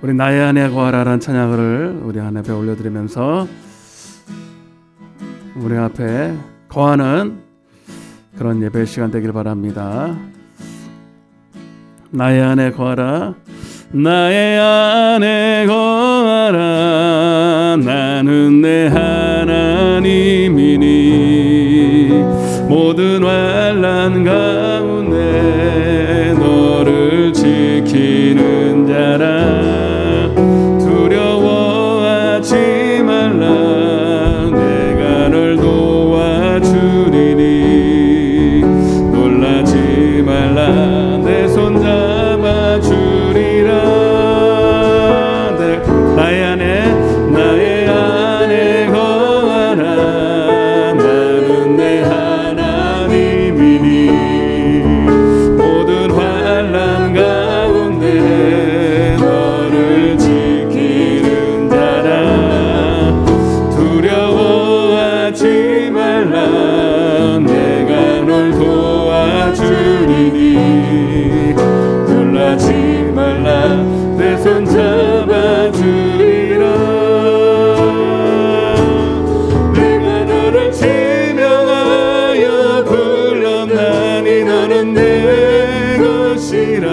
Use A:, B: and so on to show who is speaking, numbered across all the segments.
A: 우리 나의 안에 거하라라는 찬양을 우리 하나님 앞에 올려드리면서 우리 앞에 거하는 그런 예배 시간 되길 바랍니다. 나의 안에 거하라, 나의 안에 거하라, 나는 내 하나님이니 모든 환난 가운데 너를 지키는 자라. 두려워하지 말라, 내가 널 도와주리니. 놀라지 말라, 내 손 잡아주리라. 나의 안에 거하라, 나는 내 하나님이니 모든 환난 가운데 너를 지키는 자라. 두려워하지 말라, 내가 널 도와주리니. 놀라지 말라, 내 손 잡아주리라. 내가 너를 지명하여 불렀나니 너는 내 것이라.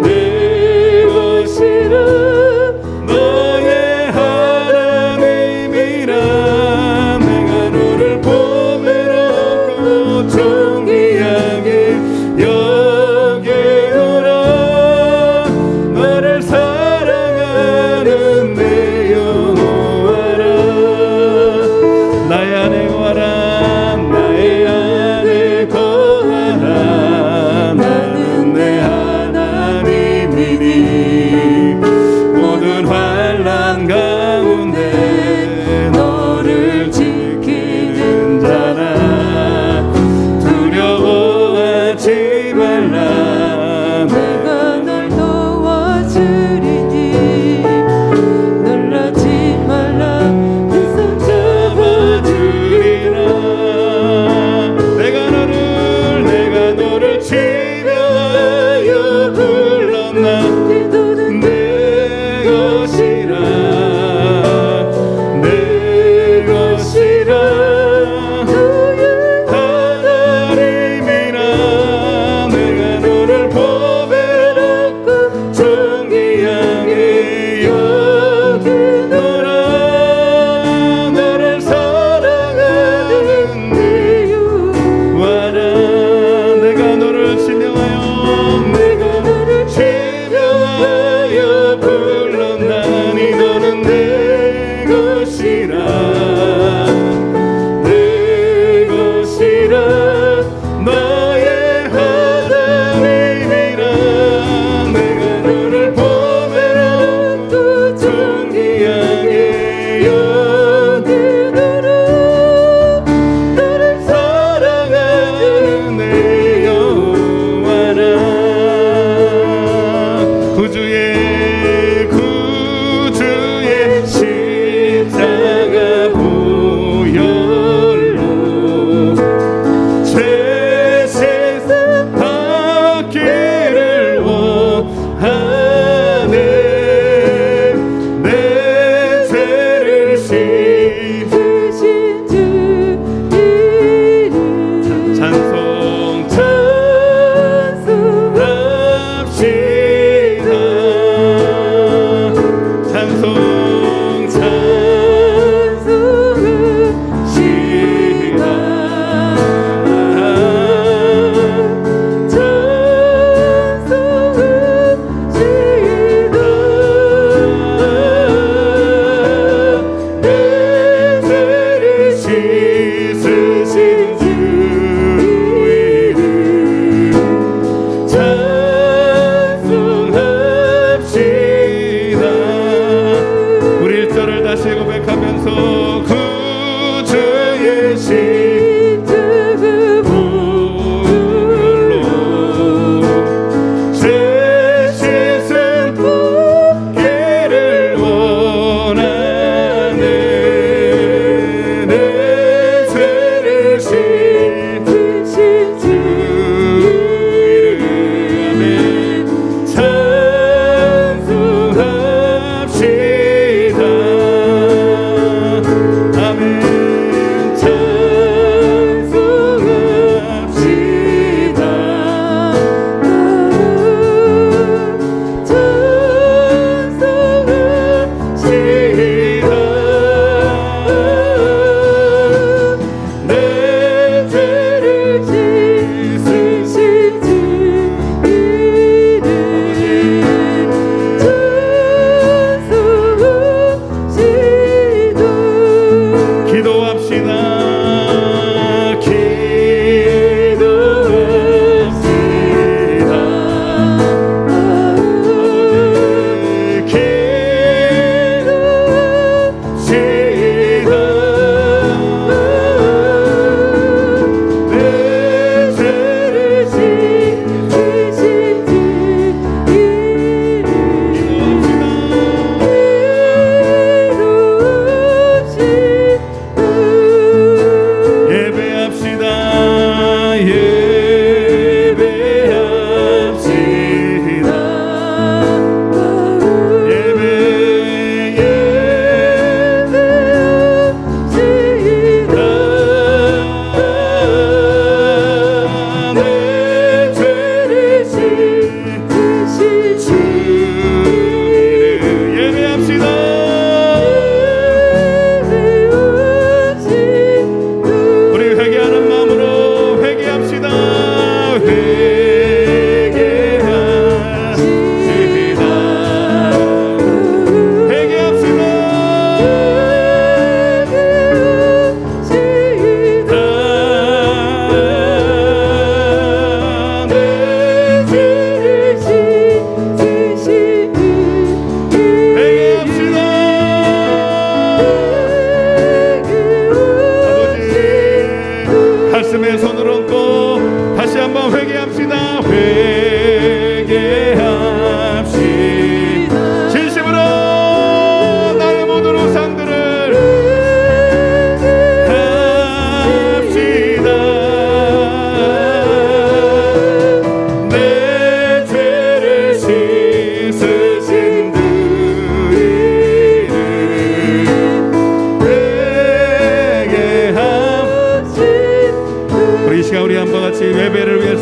A: 내 것이라, 너의 하나님이라. 내가 너를 보배롭고 존귀하게 여기노라.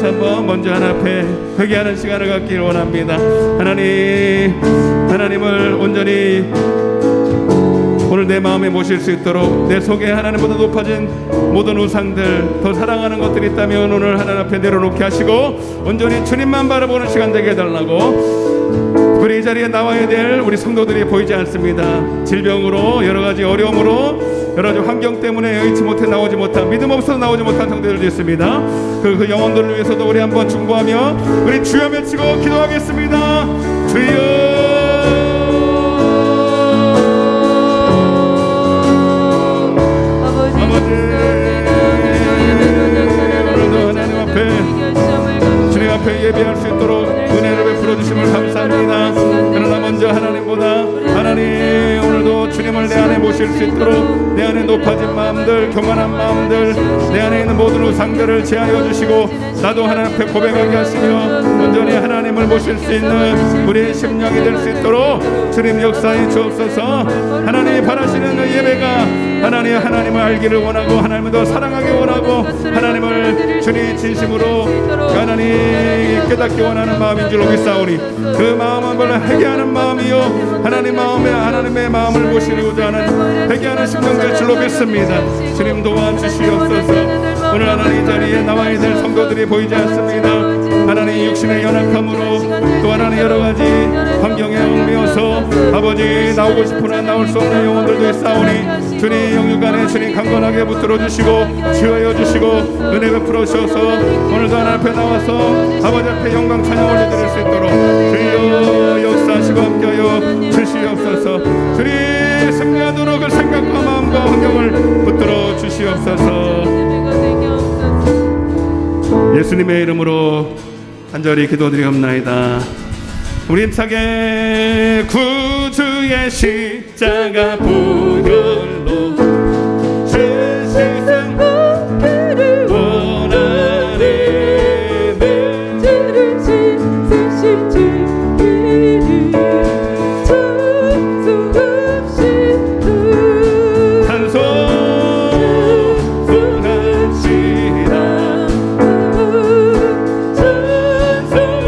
A: 한번 먼저 하나님 앞에 회개하는 시간을 갖기를 원합니다. 하나님을 온전히 오늘 내 마음에 모실 수 있도록 내 속에 하나님보다 높아진 모든 우상들, 더 사랑하는 것들이 있다면 오늘 하나님 앞에 내려놓게 하시고 온전히 주님만 바라보는 시간 되게 해달라고. 우리 이 자리에 나와야 될 우리 성도들이 보이지 않습니다. 질병으로, 여러 가지 어려움으로, 여러 가지 환경 때문에 여의치 못해 나오지 못한, 믿음 없어서 나오지 못한 성도들도 있습니다. 그 영혼들을 위해서도 우리 한번 중보하며 우리 주여 외치고 기도하겠습니다. 주여. 주님 앞에 예배할 수 있도록 은혜를 베풀어 주심을 감사합니다. 그러나 먼저 하나님보다 하나님 오늘도 주님을 내 안에 모실 수 있도록 내 안에 높아진 마음들, 교만한 마음들, 내 안에 있는 모든 우상들을 제하여 주시고 나도 하나님 앞에 고백하게 하시며 온전히 하나님을 모실 수 있는 우리의 심령이 될 수 있도록 주님 역사에 주옵소서. 하나님이 바라시는 그 예배가 하나님을 알기를 원하고 하나님을 더 사랑하기 원하고 하나님을 주님 진심으로 하나님 깨닫기 원하는 마음인 줄 믿사오니 그 마음을 회개하는 마음이요 하나님의 마음을 모시고자 하는 회개하는 심령 될 줄로 믿습니다. 주님 도와주시옵소서. 오늘 하나님 이 자리에 나와야 될 성도들이 보이지 않습니다. 하나님 육신의 연약함으로 또 하나님 여러 가지 환경에 얽매여서 아버지 나오고 싶으나 나올 수 없는 영혼들도 있사오니 주님 영육간에 주님 강건하게 붙들어 주시고 치유하여 주시고 은혜 베풀어 주셔서 오늘도 하나님 앞에 나와서 아버지 앞에 영광 찬양을 드릴 수 있도록 주여 역사하시고 함께하여 주시옵소서. 주님 승리하도록 그 생각과 마음과 환경을 붙들어 주시옵소서. 예수님의 이름으로 간절히 기도드리옵나이다. 우리 힘차게 구주의 십자가 보혈로 세상 원하네 내 죄를 씻으신 주님을 찬송 없이 찬송합시다. 찬송합시다.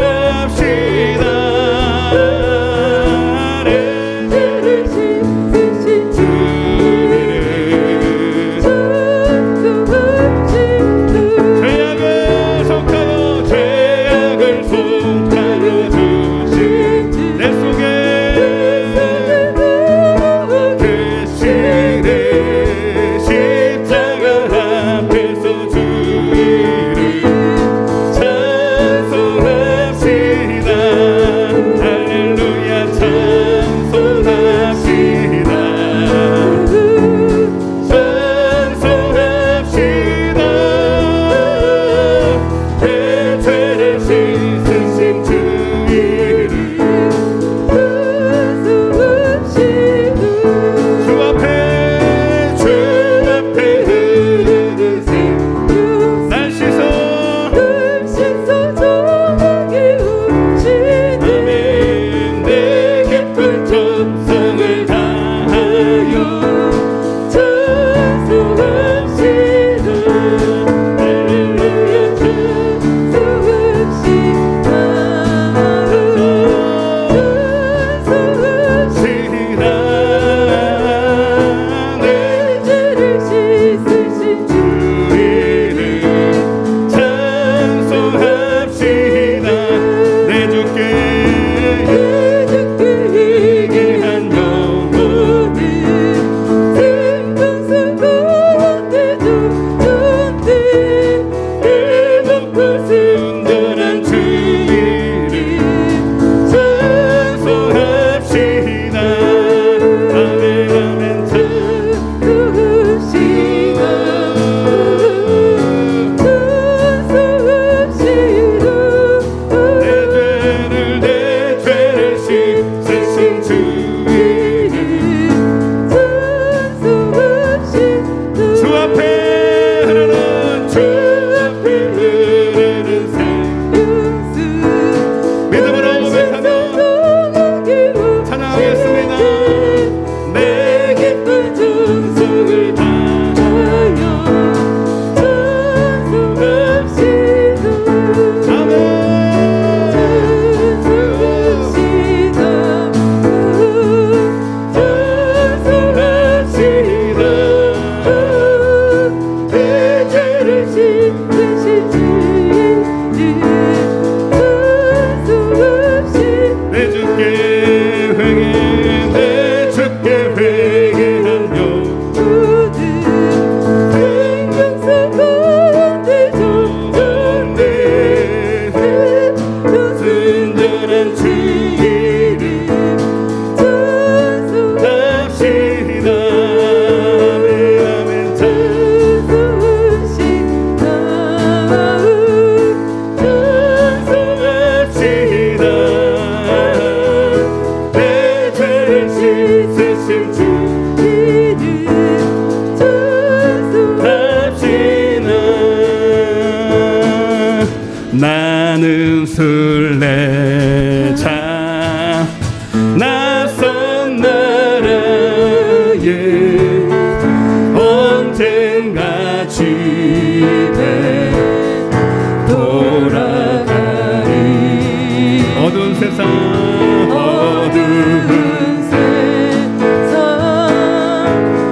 A: 어두운 세상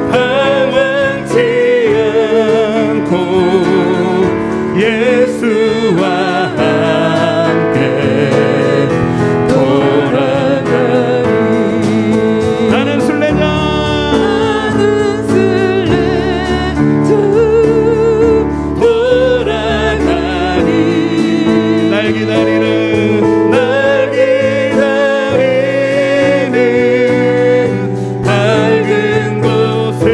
A: 방황치 않고 예수와 함께 돌아가리. 나는 순례자 돌아가리. 날 기다리는 밝은 곳에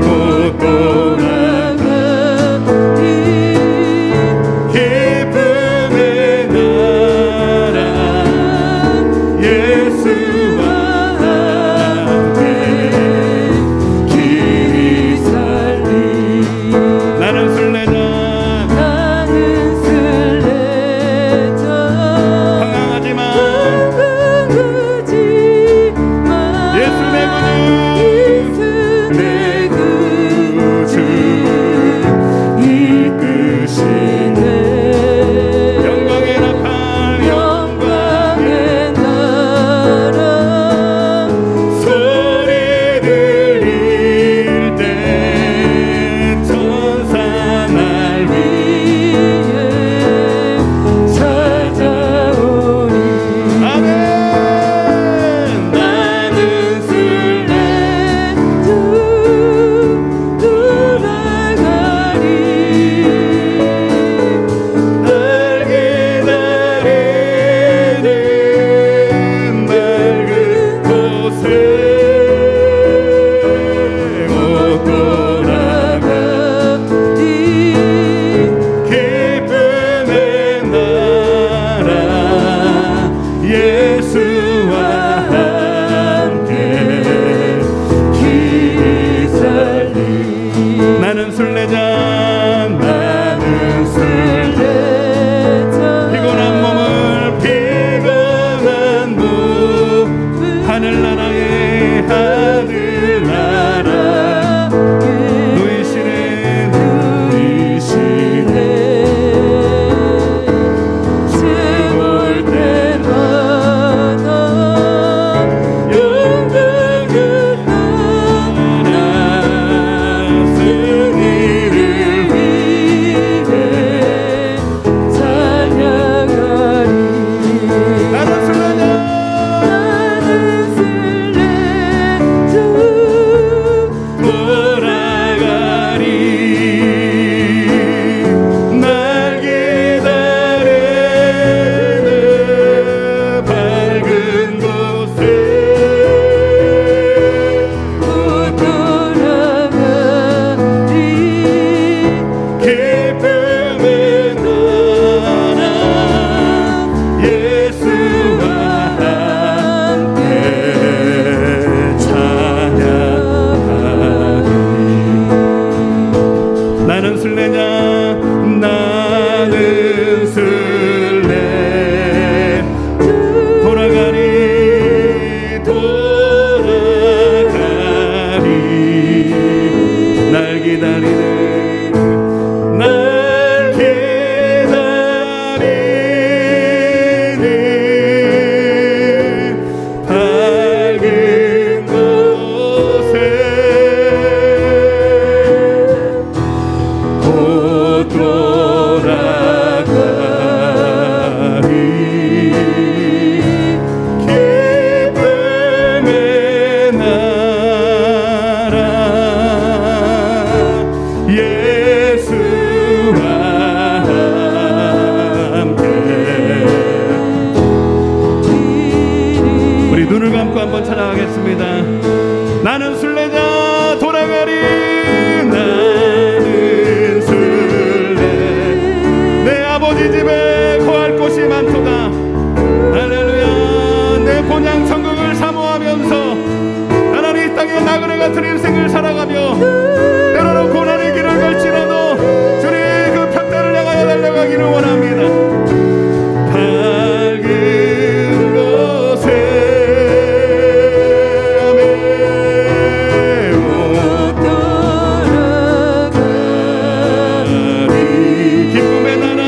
A: 못 돌아가리. 기쁨의 나라 예수와 함께 길이 살리. 나는 순례자 방황하지만 예수 내 구주 이끄시네. 영광의 나팔 영광의 나라 소리 들릴 때 천사 날 위해 찾아오니. 아멘. 나는 순례자 돌아가리. 날 기다리는 맑은 곳에 못 돌아가리. 기쁨의 나라 예수와 함께 길이 살리. 나는 순례자 나는 순례자 피곤한 몸을 피곤한 몸 하늘나라의 하늘나라 누이시네 누이시네. 주볼 때마다 영광을 나라 승리를 위해 찬양하리. 나는 순례자 돌아가리. 날 기다리는 밝은 곳에 못 돌아가리. 기쁨의 나라 예수와 함께 찬양하리. 나는 순례자 나는 순례 돌아가리 돌아가리. 날 기다리는 날 기다리는 밝은 곳에 곧 돌아가리. 기쁨의 나라 예수와 함께. 우리 눈을 감고 한번 찬양하겠습니다. 나는 순례자 돌아가리. 나는 순례 내 아버지 집에 거할 곳이 많도다. 할렐루야. 내 본향 천국을 사모하면서 하나님 이 땅에 나그네 같은 인생을 살아가며 때로는 고난의 길을 걸치러도 주님 그 평대를 향하여 달려가기를 원합니다. 밝은 곳에 아멘. 못 돌아가리. 기쁨의 나라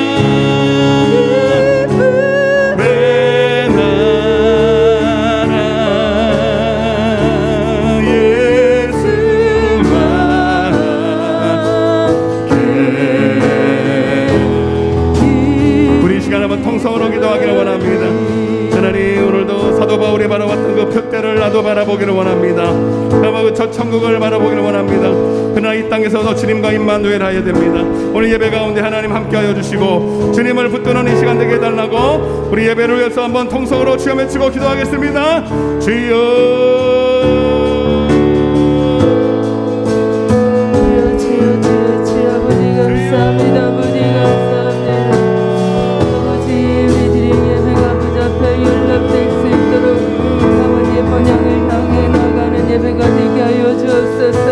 A: 하나님 통성으로 기도하기를 원합니다. 하나님 오늘도 사도 바울이 바라봤던 그 표대를 나도 바라보기를 원합니다. 하나님 저 천국을 바라보기를 원합니다. 그러나 이 땅에서도 주님과 임마누엘 하여야 됩니다. 오늘 예배 가운데 하나님 함께하여 주시고 주님을 붙드는 이 시간 되게 해달라고 우리 예배를 위해서 한번 통성으로 주여 외치고 기도하겠습니다. 주여
B: 감사합니다. 아버지 감사합니다. 아버지 우리들의 예배가 붙잡혀 연락될 수 있도록 아버지의 번영을 향해 나가는 예배가 되게 하여 주옵소서.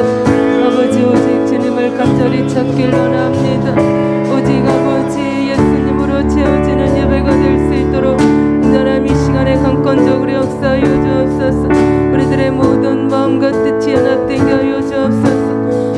B: 아버지 오직 주님을 간절히 찾길 원합니다. 오직 아버지 예수님으로 채워지는 예배가 될 수 있도록 하나님 이 시간에 강권적으로 역사하여 주옵소서. 우리들의 모든 마음과 뜻이 연합되게 하여 주옵소서.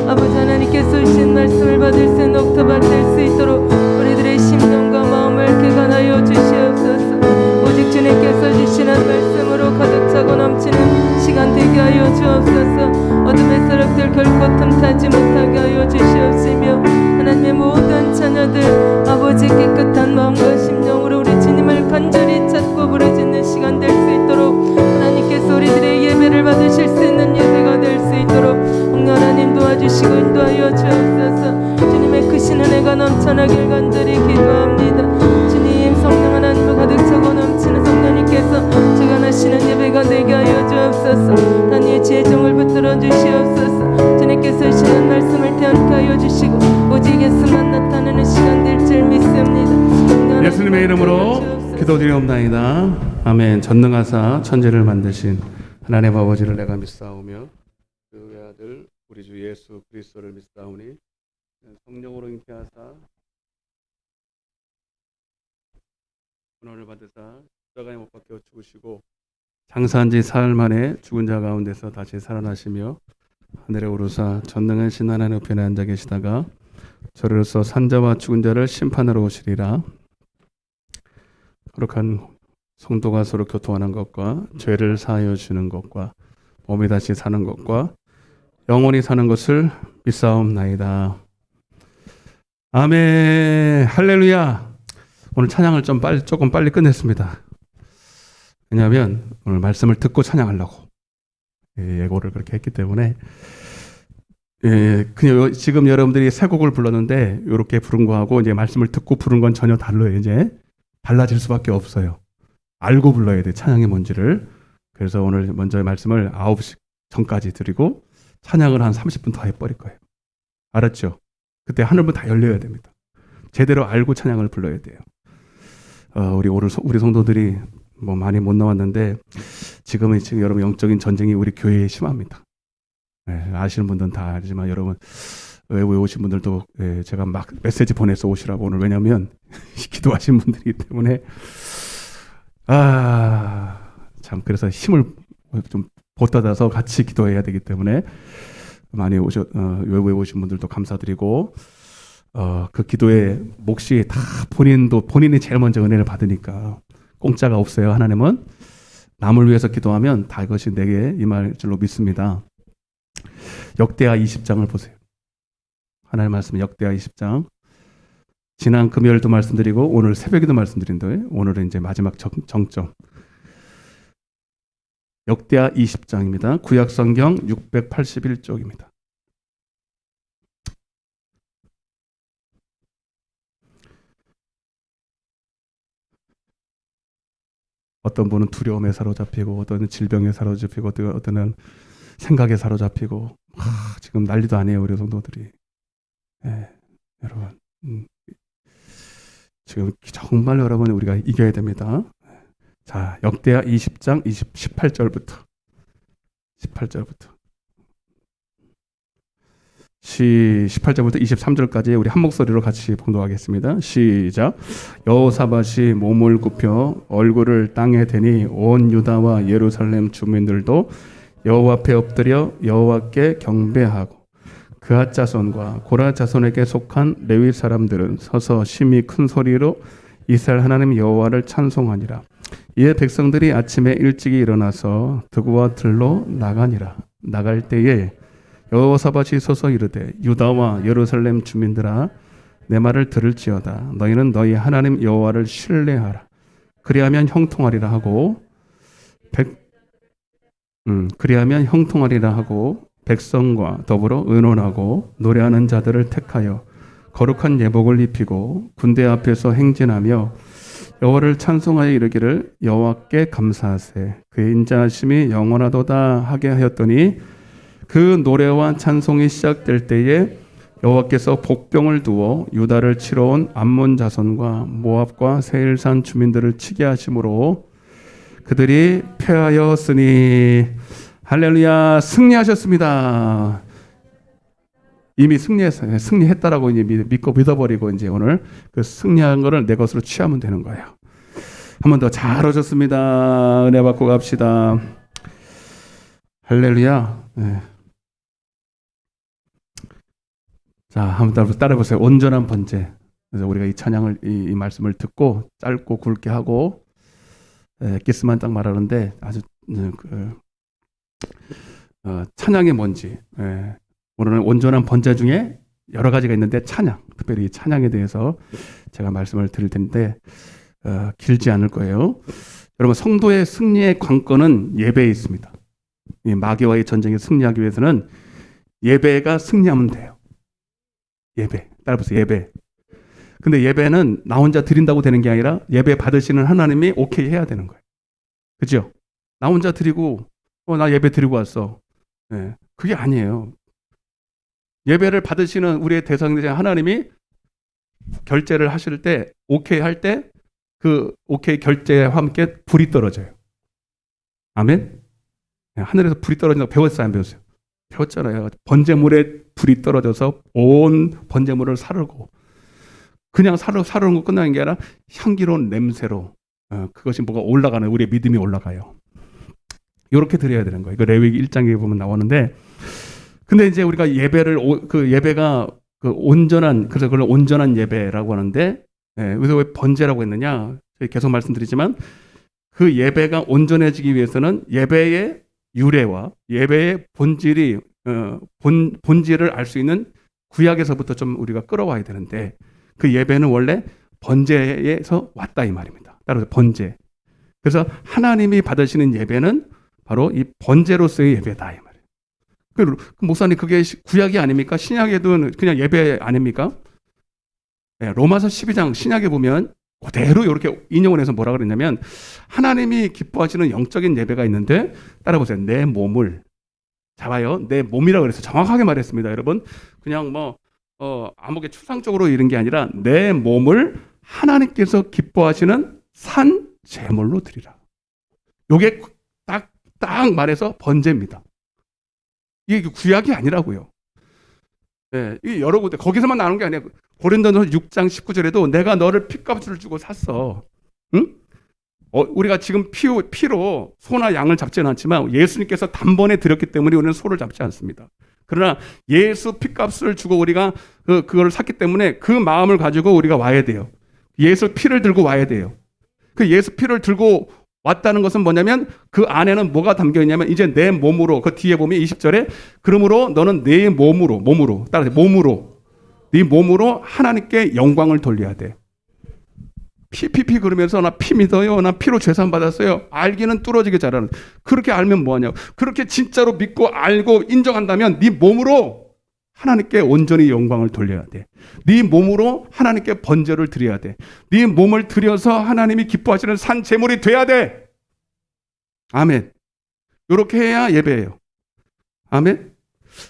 B: 아버지 하나님께서 주신 말씀을 받을 수 녹토밭 될 수 있도록 우리들의 심령과 마음을 개관하여 주시옵소서. 오직 주님께서 주시는 말씀으로 가득 차고 넘치는 시간 되게 하여 주옵소서. 어둠의 세력들 결코 틈타지 못하게 하여 주시옵시며 하나님의 모든 자녀들 아버지 깨끗한 마음과 심령으로 우리 주님을 간절히 찾고 부르짖는 시간 될 수 있도록 하나님께서 우리들의 예배를 받으실 수 있는 예배가 될 수 있도록 하나님 도와주시고 인도하여 주옵소서. 주님의 크신 은혜가 넘쳐나길 간절히 기도합니다. 주님 성령 하나님과 가득 차고 넘치는 성령님께서 주관하시는 예배가 되게 하여 주옵소서. 단위의 지혜정을 붙들어 주시옵소서. 주님께서 주시는 말씀을 태연케 하여 주시고 오직 예수만 나타내는 시간 될 줄 믿습니다.
A: 예수님의 이름으로 기도드리옵나이다. 아멘. 전능하사 천지를 만드신 하나님 아버지를 내가 믿사오며 그 외아들 우리 주 예수 그리스도를 믿사오니 성령으로 잉태하사 구원을 받으사 십자가에 못 박혀 죽으시고 장사한 지 사흘 만에 죽은 자 가운데서 다시 살아나시며 하늘에 오르사 전능하신 하나님 우편에 앉아 계시다가 저로서 산자와 죽은 자를 심판하러 오시리라. 거룩한 성도가 서로 교통하는 것과 죄를 사하여 주는 것과 몸이 다시 사는 것과 영원히 사는 것을 믿사옵나이다. 아멘. 할렐루야. 오늘 찬양을 조금 빨리 끝냈습니다. 왜냐하면 오늘 말씀을 듣고 찬양하려고 예고를 그렇게 했기 때문에 그냥 지금 여러분들이 새 곡을 불렀는데 이렇게 부른 거하고 이제 말씀을 듣고 부른 건 전혀 달라요. 이제 달라질 수밖에 없어요. 알고 불러야 돼, 찬양이 뭔지를. 그래서 오늘 먼저 말씀을 9시 전까지 드리고 찬양을 한 30분 더 해버릴 거예요. 알았죠? 그때 하늘문 다 열려야 됩니다. 제대로 알고 찬양을 불러야 돼요. 우리 성도들이 뭐 많이 못 나왔는데 지금 여러분 영적인 전쟁이 우리 교회에 심합니다. 아시는 분들은 다 알지만 여러분 외부에 오신 분들도 제가 막 메시지 보내서 오시라고 오늘. 왜냐하면 기도하신 분들이기 때문에 참 그래서 힘을 좀 보따다서 같이 기도해야 되기 때문에 많이 외부에 오신 분들도 감사드리고 그 기도의 몫이 다 본인이 제일 먼저 은혜를 받으니까 공짜가 없어요. 하나님은 남을 위해서 기도하면 다 이것이 내게 임할 줄로 믿습니다. 역대하 20장을 보세요. 하나님 말씀 역대하 20장. 지난 금요일도 말씀드리고 오늘 새벽에도 말씀드린데 오늘은 이제 마지막 정점. 역대하 20장입니다. 구약성경 681쪽입니다. 어떤 분은 두려움에 사로잡히고 어떤 질병에 사로잡히고 어떤 생각에 사로잡히고 지금 난리도 아니에요. 우리 성도들이. 여러분 지금 정말 여러분 우리가 이겨야 됩니다. 자, 역대하 20장 18절부터 18절부터 23절까지 우리 한 목소리로 같이 봉독하겠습니다. 시작. 여호사밧이 몸을 굽혀 얼굴을 땅에 대니 온 유다와 예루살렘 주민들도 여호와 앞에 엎드려 여호와께 경배하고 그앗 자손과 고라 자손에게 속한 레위 사람들은 서서 심히 큰 소리로 이스라엘 하나님 여호와를 찬송하니라. 이에 백성들이 아침에 일찍이 일어나서 드구와 들로 나가니라. 나갈 때에 여호사밧이 서서 이르되 유다와 예루살렘 주민들아 내 말을 들을지어다. 너희는 너희 하나님 여호와를 신뢰하라. 그리하면 형통하리라 하고 그리하면 형통하리라 하고 백성과 더불어 의논하고 노래하는 자들을 택하여 거룩한 예복을 입히고 군대 앞에서 행진하며 여호와를 찬송하여 이르기를 여호와께 감사하세 그의 인자하심이 영원하도다 하게 하였더니 그 노래와 찬송이 시작될 때에 여호와께서 복병을 두어 유다를 치러 온 암몬 자손과 모압과 세일산 주민들을 치게 하심으로 그들이 패하였으니 할렐루야. 승리하셨습니다. 이미 승리했다라고 이제 믿고 믿어버리고 이제 오늘 그 승리한 거를 내 것으로 취하면 되는 거예요. 한 번 더 잘하셨습니다. 은혜 받고 갑시다. 할렐루야. 네. 자, 한번 따라해보세요. 온전한 번제. 그래서 우리가 이 찬양을 이 말씀을 듣고 짧고 굵게 하고 기스만 딱 말하는데 아주 찬양이 뭔지. 오늘은 온전한 번제 중에 여러 가지가 있는데 찬양, 특별히 찬양에 대해서 제가 말씀을 드릴 텐데 길지 않을 거예요. 여러분, 성도의 승리의 관건은 예배에 있습니다. 이 마귀와의 전쟁에 승리하기 위해서는 예배가 승리하면 돼요. 예배, 따라보세요. 예배. 근데 예배는 나 혼자 드린다고 되는 게 아니라 예배 받으시는 하나님이 오케이 해야 되는 거예요. 그죠? 나 혼자 드리고 나 예배 드리고 왔어. 네, 그게 아니에요. 예배를 받으시는 우리의 대상자 하나님이 결제를 하실 때 오케이 할 때 그 오케이 결제와 함께 불이 떨어져요. 아멘? 네, 하늘에서 불이 떨어진다고 배웠어요? 안 배웠어요? 배웠잖아요. 번제물에 불이 떨어져서 온 번제물을 사르고 그냥 사르는 거 끝나는 게 아니라 향기로운 냄새로 그것이 뭐가 올라가는 우리의 믿음이 올라가요. 이렇게 드려야 되는 거예요. 이거 레위기 1장에 보면 나오는데 근데 이제 우리가 예배를 그 예배가 그 온전한 그래서 그걸 온전한 예배라고 하는데 그래서 왜 번제라고 했느냐? 계속 말씀드리지만 그 예배가 온전해지기 위해서는 예배의 유래와 예배의 본질이 본질을 알 수 있는 구약에서부터 좀 우리가 끌어와야 되는데 그 예배는 원래 번제에서 왔다 이 말입니다. 따라서 번제. 그래서 하나님이 받으시는 예배는 바로 이 번제로서의 예배다 이 말이에요. 그 목사님 그게 구약이 아닙니까? 신약에도 그냥 예배 아닙니까? 네, 로마서 12장 신약에 보면 그대로 이렇게 인용을 해서 뭐라 그랬냐면 하나님이 기뻐하시는 영적인 예배가 있는데 따라보세요. 내 몸을 잡아요. 내 몸이라고 그래서 정확하게 말했습니다. 여러분 그냥 아무게 추상적으로 이런 게 아니라 내 몸을 하나님께서 기뻐하시는 산 제물로 드리라. 요게 딱 말해서 번제입니다. 이게 구약이 아니라고요. 네, 이 여러 군데 거기서만 나오는 게 아니에요. 고린도전서 6장 19절에도 내가 너를 핏값을 주고 샀어. 응? 우리가 지금 피로 소나 양을 잡지는 않지만 예수님께서 단번에 드렸기 때문에 우리는 소를 잡지 않습니다. 그러나 예수 핏값을 주고 우리가 그걸 샀기 때문에 그 마음을 가지고 우리가 와야 돼요. 예수 피를 들고 와야 돼요. 그 예수 피를 들고 왔다는 것은 뭐냐면 그 안에는 뭐가 담겨 있냐면 이제 내 몸으로 그 뒤에 보면 20절에 그러므로 너는 내 몸으로 따라서 네 몸으로 하나님께 영광을 돌려야 돼. 피피피 그러면서 나 피 믿어요. 나 피로 죄산 받았어요. 알기는 뚫어지게 잘하는. 그렇게 알면 뭐하냐고. 그렇게 진짜로 믿고 알고 인정한다면 네 몸으로 하나님께 온전히 영광을 돌려야 돼. 네 몸으로 하나님께 번제를 드려야 돼. 네 몸을 들여서 하나님이 기뻐하시는 산 제물이 돼야 돼. 아멘. 이렇게 해야 예배예요. 아멘.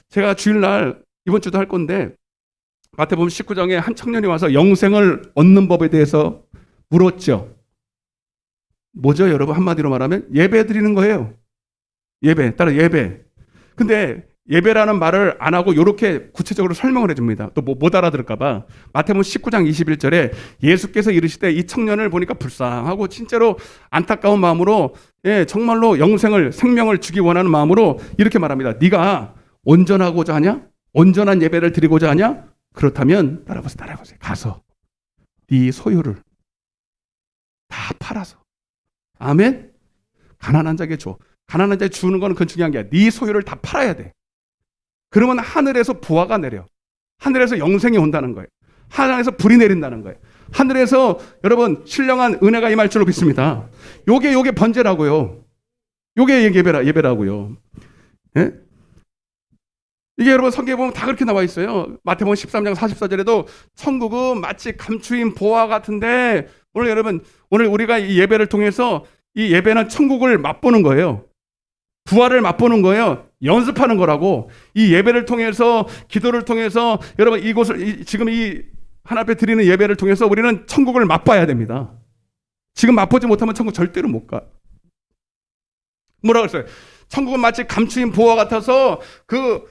A: 제가 주일날 이번 주도 할 건데 마태복음 19장에 한 청년이 와서 영생을 얻는 법에 대해서 물었죠. 뭐죠, 여러분? 한마디로 말하면 예배 드리는 거예요. 예배, 따라 예배. 근데 예배라는 말을 안 하고 이렇게 구체적으로 설명을 해줍니다. 또 못 알아들을까봐. 마태복음 19장 21절에 예수께서 이르시되 이 청년을 보니까 불쌍하고 진짜로 안타까운 마음으로 정말로 생명을 주기 원하는 마음으로 이렇게 말합니다. 네가 온전하고자 하냐? 온전한 예배를 드리고자 하냐? 그렇다면 따라보세요. 가서 네 소유를 다 팔아서 아멘? 가난한 자에게 줘. 가난한 자에게 주는 거는 그건 중요한 게 아니야. 네 소유를 다 팔아야 돼. 그러면 하늘에서 부활가 내려. 하늘에서 영생이 온다는 거예요. 하늘에서 불이 내린다는 거예요. 하늘에서 여러분 신령한 은혜가 임할 줄로 믿습니다. 요게 번제라고요. 요게 예배라고요. 예? 이게 여러분 성경에 보면 다 그렇게 나와 있어요. 마태복음 13장 44절에도 천국은 마치 감추인 보화 같은데, 오늘 여러분, 오늘 우리가 이 예배를 통해서 이 예배는 천국을 맛보는 거예요. 부활을 맛보는 거예요. 연습하는 거라고. 이 예배를 통해서, 기도를 통해서 여러분 이곳을 지금 이 하나님 앞에 드리는 예배를 통해서 우리는 천국을 맛봐야 됩니다. 지금 맛보지 못하면 천국 절대로 못 가. 뭐라 그랬어요? 천국은 마치 감추인 보화 같아서 그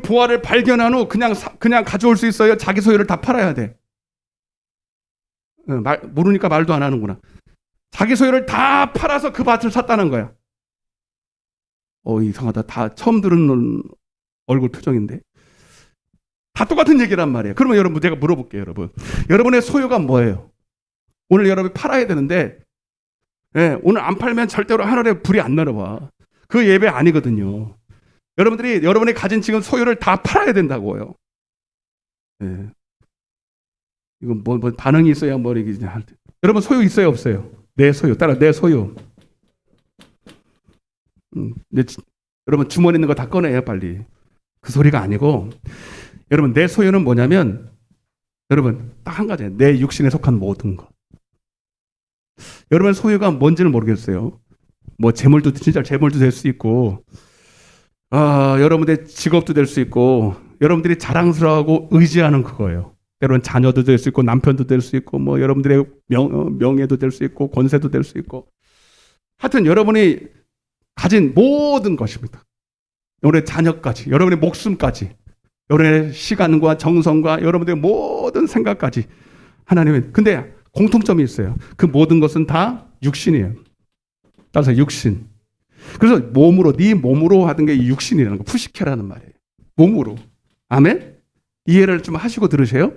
A: 보화를 발견한 후 그냥 가져올 수 있어요? 자기 소유를 다 팔아야 돼. 모르니까 말도 안 하는구나. 자기 소유를 다 팔아서 그 밭을 샀다는 거야. 이상하다. 다 처음 들은 얼굴 표정인데. 다 똑같은 얘기란 말이에요. 그러면 여러분, 제가 물어볼게요, 여러분. 여러분의 소유가 뭐예요? 오늘 여러분이 팔아야 되는데, 오늘 안 팔면 절대로 하늘에 불이 안 내려와. 그 예배 아니거든요. 여러분이 가진 지금 소유를 다 팔아야 된다고요. 이건 뭐 반응이 있어야 뭐 이게 여러분 소유 있어요, 없어요? 내 소유, 따라 내 소유. 여러분 주머니 있는 거 다 꺼내요, 빨리. 그 소리가 아니고, 여러분 내 소유는 뭐냐면, 여러분 딱 한 가지예요. 내 육신에 속한 모든 것. 여러분 소유가 뭔지는 모르겠어요. 뭐 재물도 진짜 재물도 될 수 있고, 여러분의 직업도 될 수 있고, 여러분들이 자랑스러워하고 의지하는 그거예요. 때로는 자녀도 될 수 있고, 남편도 될 수 있고, 뭐 여러분들의 명예도 될 수 있고, 권세도 될 수 있고, 하여튼 여러분이 가진 모든 것입니다. 여러분의 자녀까지, 여러분의 목숨까지, 여러분의 시간과 정성과 여러분들의 모든 생각까지 하나님은, 근데 공통점이 있어요. 그 모든 것은 다 육신이에요. 따라서 육신. 그래서 몸으로, 네 몸으로 하던 게 이 육신이라는 거, 푸시케라는 말이에요. 몸으로. 아멘? 이해를 좀 하시고 들으세요.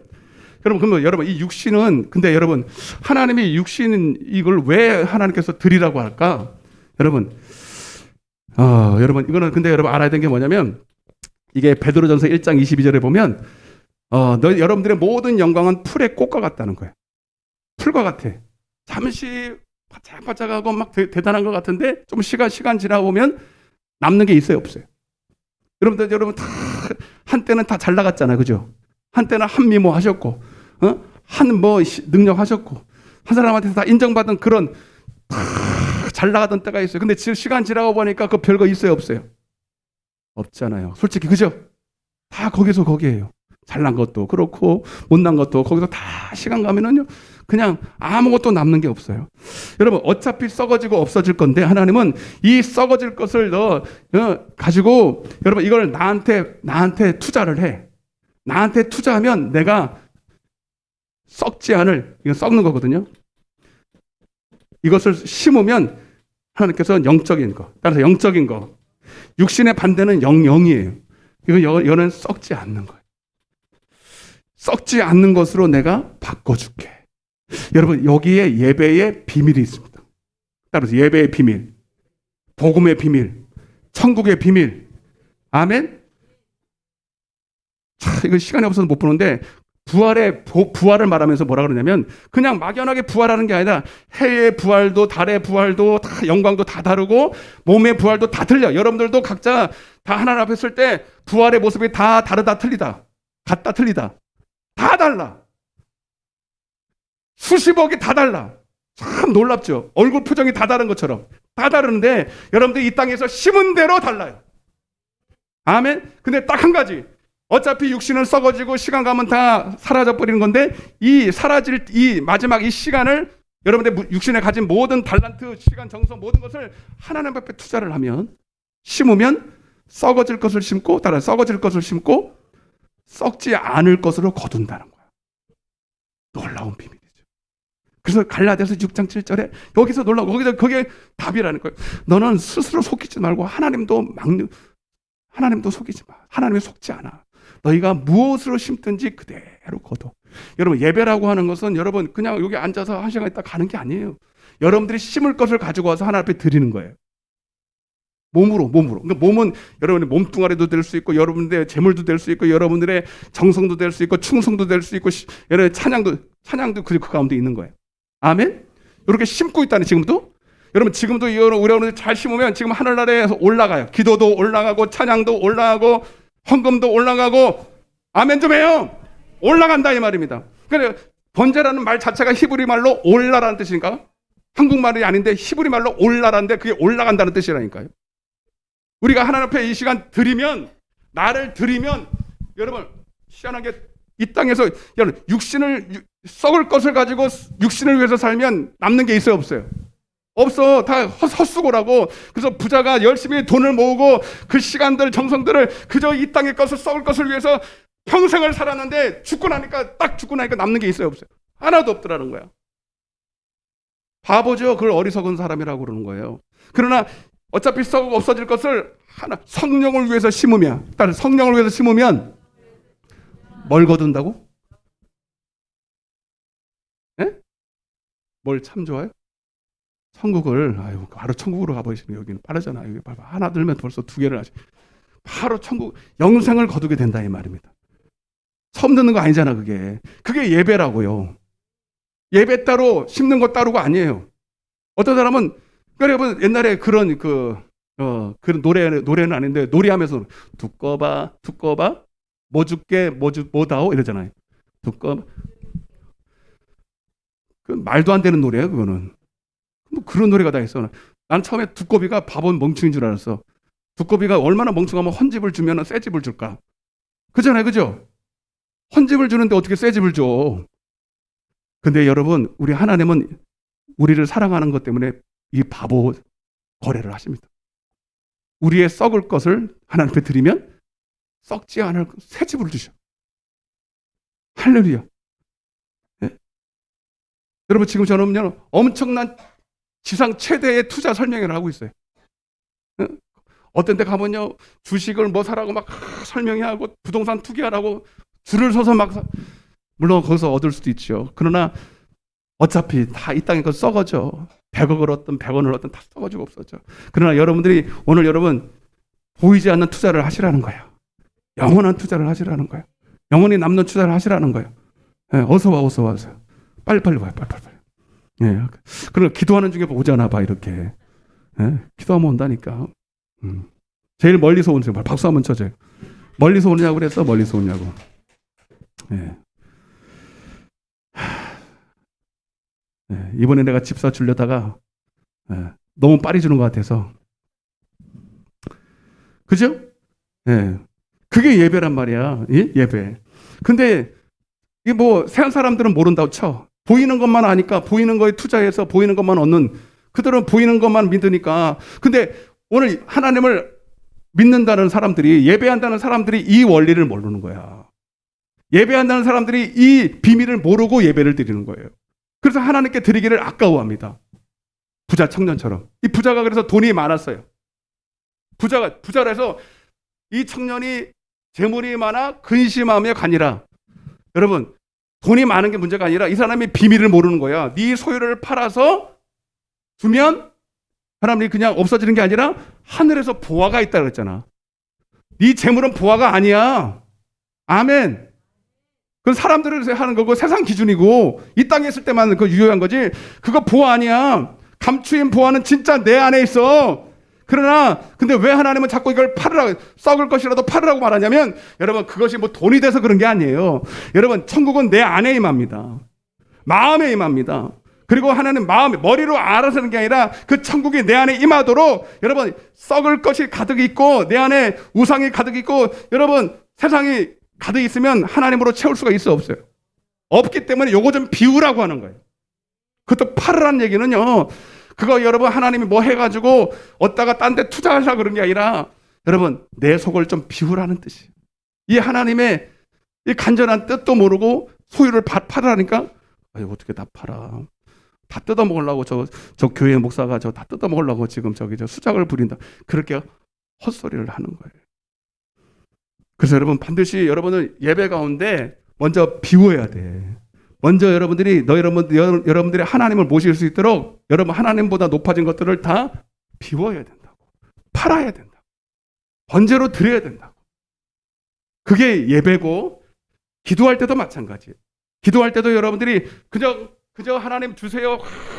A: 여러분, 그러면 여러분 이 육신은, 근데 여러분 하나님이 육신 이걸 왜 하나님께서 드리라고 할까? 여러분, 여러분 이거는 근데 여러분 알아야 되는 게 뭐냐면, 이게 베드로전서 1장 22절에 보면 여러분들의 모든 영광은 풀의 꽃과 같다는 거예요. 풀과 같아. 잠시 바짝바짝하고 막 대단한 것 같은데 좀 시간 지나고 보면 남는 게 있어요, 없어요? 여러분 다 한때는 다 잘 나갔잖아요, 그죠? 한때는 한미모 하셨고, 한 뭐 능력 하셨고, 한 사람한테 다 인정받은 그런 잘 나가던 때가 있어요. 근데 지금 시간 지나고 보니까 그 별거 있어요, 없어요? 없잖아요. 솔직히, 그죠? 다 거기에요. 잘난 것도 그렇고 못난 것도 거기서 다 시간 가면은요 그냥 아무것도 남는 게 없어요. 여러분 어차피 썩어지고 없어질 건데, 하나님은 이 썩어질 것을 가지고 여러분 이걸 나한테 투자를 해. 나한테 투자하면 내가 썩지 않을, 이건 썩는 거거든요. 이것을 심으면 하나님께서는 영적인 거, 따라서 영적인 거, 육신의 반대는 영이에요. 이거는 썩지 않는 거예요. 썩지 않는 것으로 내가 바꿔줄게. 여러분 여기에 예배의 비밀이 있습니다. 따라서 예배의 비밀, 복음의 비밀, 천국의 비밀. 아멘. 이거 시간이 없어서 못 보는데, 부활을 말하면서 뭐라 그러냐면, 그냥 막연하게 부활하는 게 아니라 해의 부활도 달의 부활도 다 영광도 다 다르고 몸의 부활도 다 틀려. 여러분들도 각자 다 하나님 앞에 설 때 부활의 모습이 다 다르다, 틀리다, 같다, 틀리다, 다 달라. 수십억이 다 달라. 참 놀랍죠? 얼굴 표정이 다 다른 것처럼 다 다르는데 여러분들이 이 땅에서 심은 대로 달라요. 아멘. 근데 딱 한 가지, 어차피 육신은 썩어지고 시간 가면 다 사라져 버리는 건데, 이 사라질 이 마지막 이 시간을 여러분들 육신에 가진 모든 달란트, 시간, 정성, 모든 것을 하나님 앞에 투자를 하면, 심으면 썩어질 것을 심고, 따라 썩어질 것을 심고 썩지 않을 것으로 거둔다는 거야. 놀라운 비밀이죠. 그래서 갈라디아서 6장 7절에 여기서 놀라고, 거기에 답이라는 거예요. 너는 스스로 속이지 말고 하나님도 속이지 마. 하나님이 속지 않아. 너희가 무엇으로 심든지 그대로 거둬. 여러분 예배라고 하는 것은 여러분 그냥 여기 앉아서 한 시간 있다 가는 게 아니에요. 여러분들이 심을 것을 가지고 와서 하나님 앞에 드리는 거예요. 몸으로. 그러니까 몸은 여러분의 몸뚱아리도 될 수 있고, 여러분들의 재물도 될 수 있고, 여러분들의 정성도 될 수 있고, 충성도 될 수 있고, 여러분의 찬양도 그 가운데 있는 거예요. 아멘? 이렇게 심고 있다니, 지금도. 여러분, 지금도 우리 여러분들 잘 심으면 지금 하늘나라에 올라가요. 기도도 올라가고, 찬양도 올라가고, 헌금도 올라가고, 아멘 좀 해요. 올라간다 이 말입니다. 그러니까 번제라는 말 자체가 히브리 말로 올라라는 뜻인가? 한국말이 아닌데 히브리 말로 올라라는데 그게 올라간다는 뜻이라니까요. 우리가 하나님 앞에 이 시간 드리면, 나를 드리면, 여러분 희한하게 이 땅에서 여러분 썩을 것을 가지고 육신을 위해서 살면 남는 게 있어요, 없어요? 없어. 다 헛수고라고. 그래서 부자가 열심히 돈을 모으고 그 시간들, 정성들을 그저 이 땅의 것을, 썩을 것을 위해서 평생을 살았는데 죽고 나니까 남는 게 있어요, 없어요? 하나도 없더라는 거야. 바보죠. 그걸 어리석은 사람이라고 그러는 거예요. 그러나 어차피 썩고 없어질 것을 성령을 위해서 심으면, 일단 성령을 위해서 심으면 뭘 거둔다고? 예? 뭘 참 좋아요? 천국을. 아유, 바로 천국으로 가버리시면 여기는 빠르잖아요. 여기 하나 들면 벌써 두 개를 하시. 바로 천국, 영생을 거두게 된다 이 말입니다. 처음 듣는 거 아니잖아, 그게. 그게 예배라고요. 예배 따로 심는 것 따로가 아니에요. 어떤 사람은, 그러니까 여러분 옛날에 그런 그런 노래는 아닌데, 노래하면서 두꺼봐 뭐 줄게 뭐다오 이러잖아요. 두꺼봐. 그 말도 안 되는 노래예요, 그거는. 뭐 그런 노래가 다 있어. 난 처음에 두꺼비가 바본 멍충인 줄 알았어. 두꺼비가 얼마나 멍충하면 헌집을 주면 새 집을 줄까? 그잖아요, 그죠? 헌집을 주는데 어떻게 새 집을 줘? 근데 여러분, 우리 하나님은 우리를 사랑하는 것 때문에 이 바보 거래를 하십니다. 우리의 썩을 것을 하나님 앞에 드리면 썩지 않을 새 집을 주셔. 할렐루야. 네? 여러분, 지금 저는 엄청난 지상 최대의 투자 설명회를 하고 있어요. 네? 어떤 데 가면요, 주식을 뭐 사라고 막 설명회하고 부동산 투기하라고 줄을 서서 막 물론 거기서 얻을 수도 있죠. 그러나 어차피 다 이 땅에 거 썩어져. 100억을 얻든 100원을 얻든 다 썩어지고 없어져. 그러나 여러분들이 오늘 여러분 보이지 않는 투자를 하시라는 거예요. 영원한 투자를 하시라는 거예요. 영원히 남는 투자를 하시라는 거예요. 네, 어서 와. 빨리 와요. 예. 그럼 기도하는 중에 오잖아 봐 이렇게. 예, 기도하면 온다니까. 제일 멀리서 오는 말 박수 한번 쳐줘요. 멀리서 오느냐고 그랬어. 멀리서 오냐고. 예. 예, 이번에 내가 집사 주려다가 너무 빨리 주는 것 같아서. 그죠? 예. 그게 예배란 말이야. 예? 예배. 근데 이 뭐 세상 사람들은 모른다고 쳐. 보이는 것만 아니까 보이는 거에 투자해서 보이는 것만 얻는, 그들은 보이는 것만 믿으니까. 근데 오늘 하나님을 믿는다는 사람들이, 예배한다는 사람들이 이 원리를 모르는 거야. 예배한다는 사람들이 이 비밀을 모르고 예배를 드리는 거예요. 그래서 하나님께 드리기를 아까워합니다. 부자 청년처럼. 이 부자가 그래서 돈이 많았어요. 부자라서 이 청년이 재물이 많아 근심하며 가니라. 여러분, 돈이 많은 게 문제가 아니라 이 사람이 비밀을 모르는 거야. 네 소유를 팔아서 주면 사람들이 그냥 없어지는 게 아니라 하늘에서 보화가 있다 그랬잖아. 네 재물은 보화가 아니야. 아멘. 그건 사람들을 하는 거고 세상 기준이고 이 땅에 있을 때만 그 유효한 거지. 그거 보화 아니야. 감추인 보화는 진짜 내 안에 있어. 그러나 근데 왜 하나님은 자꾸 이걸 팔으라고, 썩을 것이라도 팔으라고 말하냐면, 여러분 그것이 뭐 돈이 돼서 그런 게 아니에요. 여러분 천국은 내 안에 임합니다. 마음에 임합니다. 그리고 하나님 마음에, 머리로 알아서 하는 게 아니라 그 천국이 내 안에 임하도록, 여러분 썩을 것이 가득 있고 내 안에 우상이 가득 있고 여러분 세상이 가득 있으면 하나님으로 채울 수가 있어 없어요? 없기 때문에 요거 좀 비우라고 하는 거예요. 그것도 팔으라는 얘기는요, 그거 여러분 하나님이 뭐 해가지고 얻다가 딴 데 투자하려고 그런 게 아니라 여러분 내 속을 좀 비우라는 뜻이에요. 이 하나님의 이 간절한 뜻도 모르고 소유를 팔으라니까, 아유 어떻게 다 팔아. 다 뜯어먹으려고 저 교회 목사가 저 다 뜯어먹으려고 지금 저 수작을 부린다. 그렇게 헛소리를 하는 거예요. 그래서 여러분 반드시 여러분은 예배 가운데 먼저 비워야 돼. 먼저 여러분들이 여러분들이 하나님을 모실 수 있도록 여러분 하나님보다 높아진 것들을 다 비워야 된다고. 팔아야 된다. 번제로 드려야 된다고. 그게 예배고, 기도할 때도 마찬가지예요. 기도할 때도 여러분들이 그저 하나님 주세요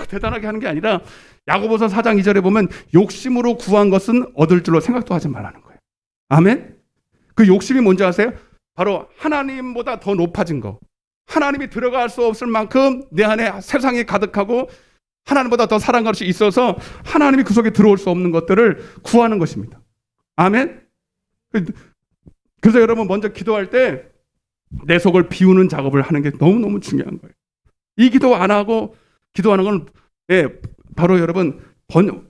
A: 대단하게 하는 게 아니라, 야고보서 4장 2절에 보면 욕심으로 구한 것은 얻을 줄로 생각도 하지 말라는 거예요. 아멘? 그 욕심이 뭔지 아세요? 바로 하나님보다 더 높아진 거. 하나님이 들어갈 수 없을 만큼 내 안에 세상이 가득하고 하나님보다 더 사랑할 것이 있어서 하나님이 그 속에 들어올 수 없는 것들을 구하는 것입니다. 아멘? 그래서 여러분 먼저 기도할 때 내 속을 비우는 작업을 하는 게 너무너무 중요한 거예요. 이 기도 안 하고 기도하는 건 바로 여러분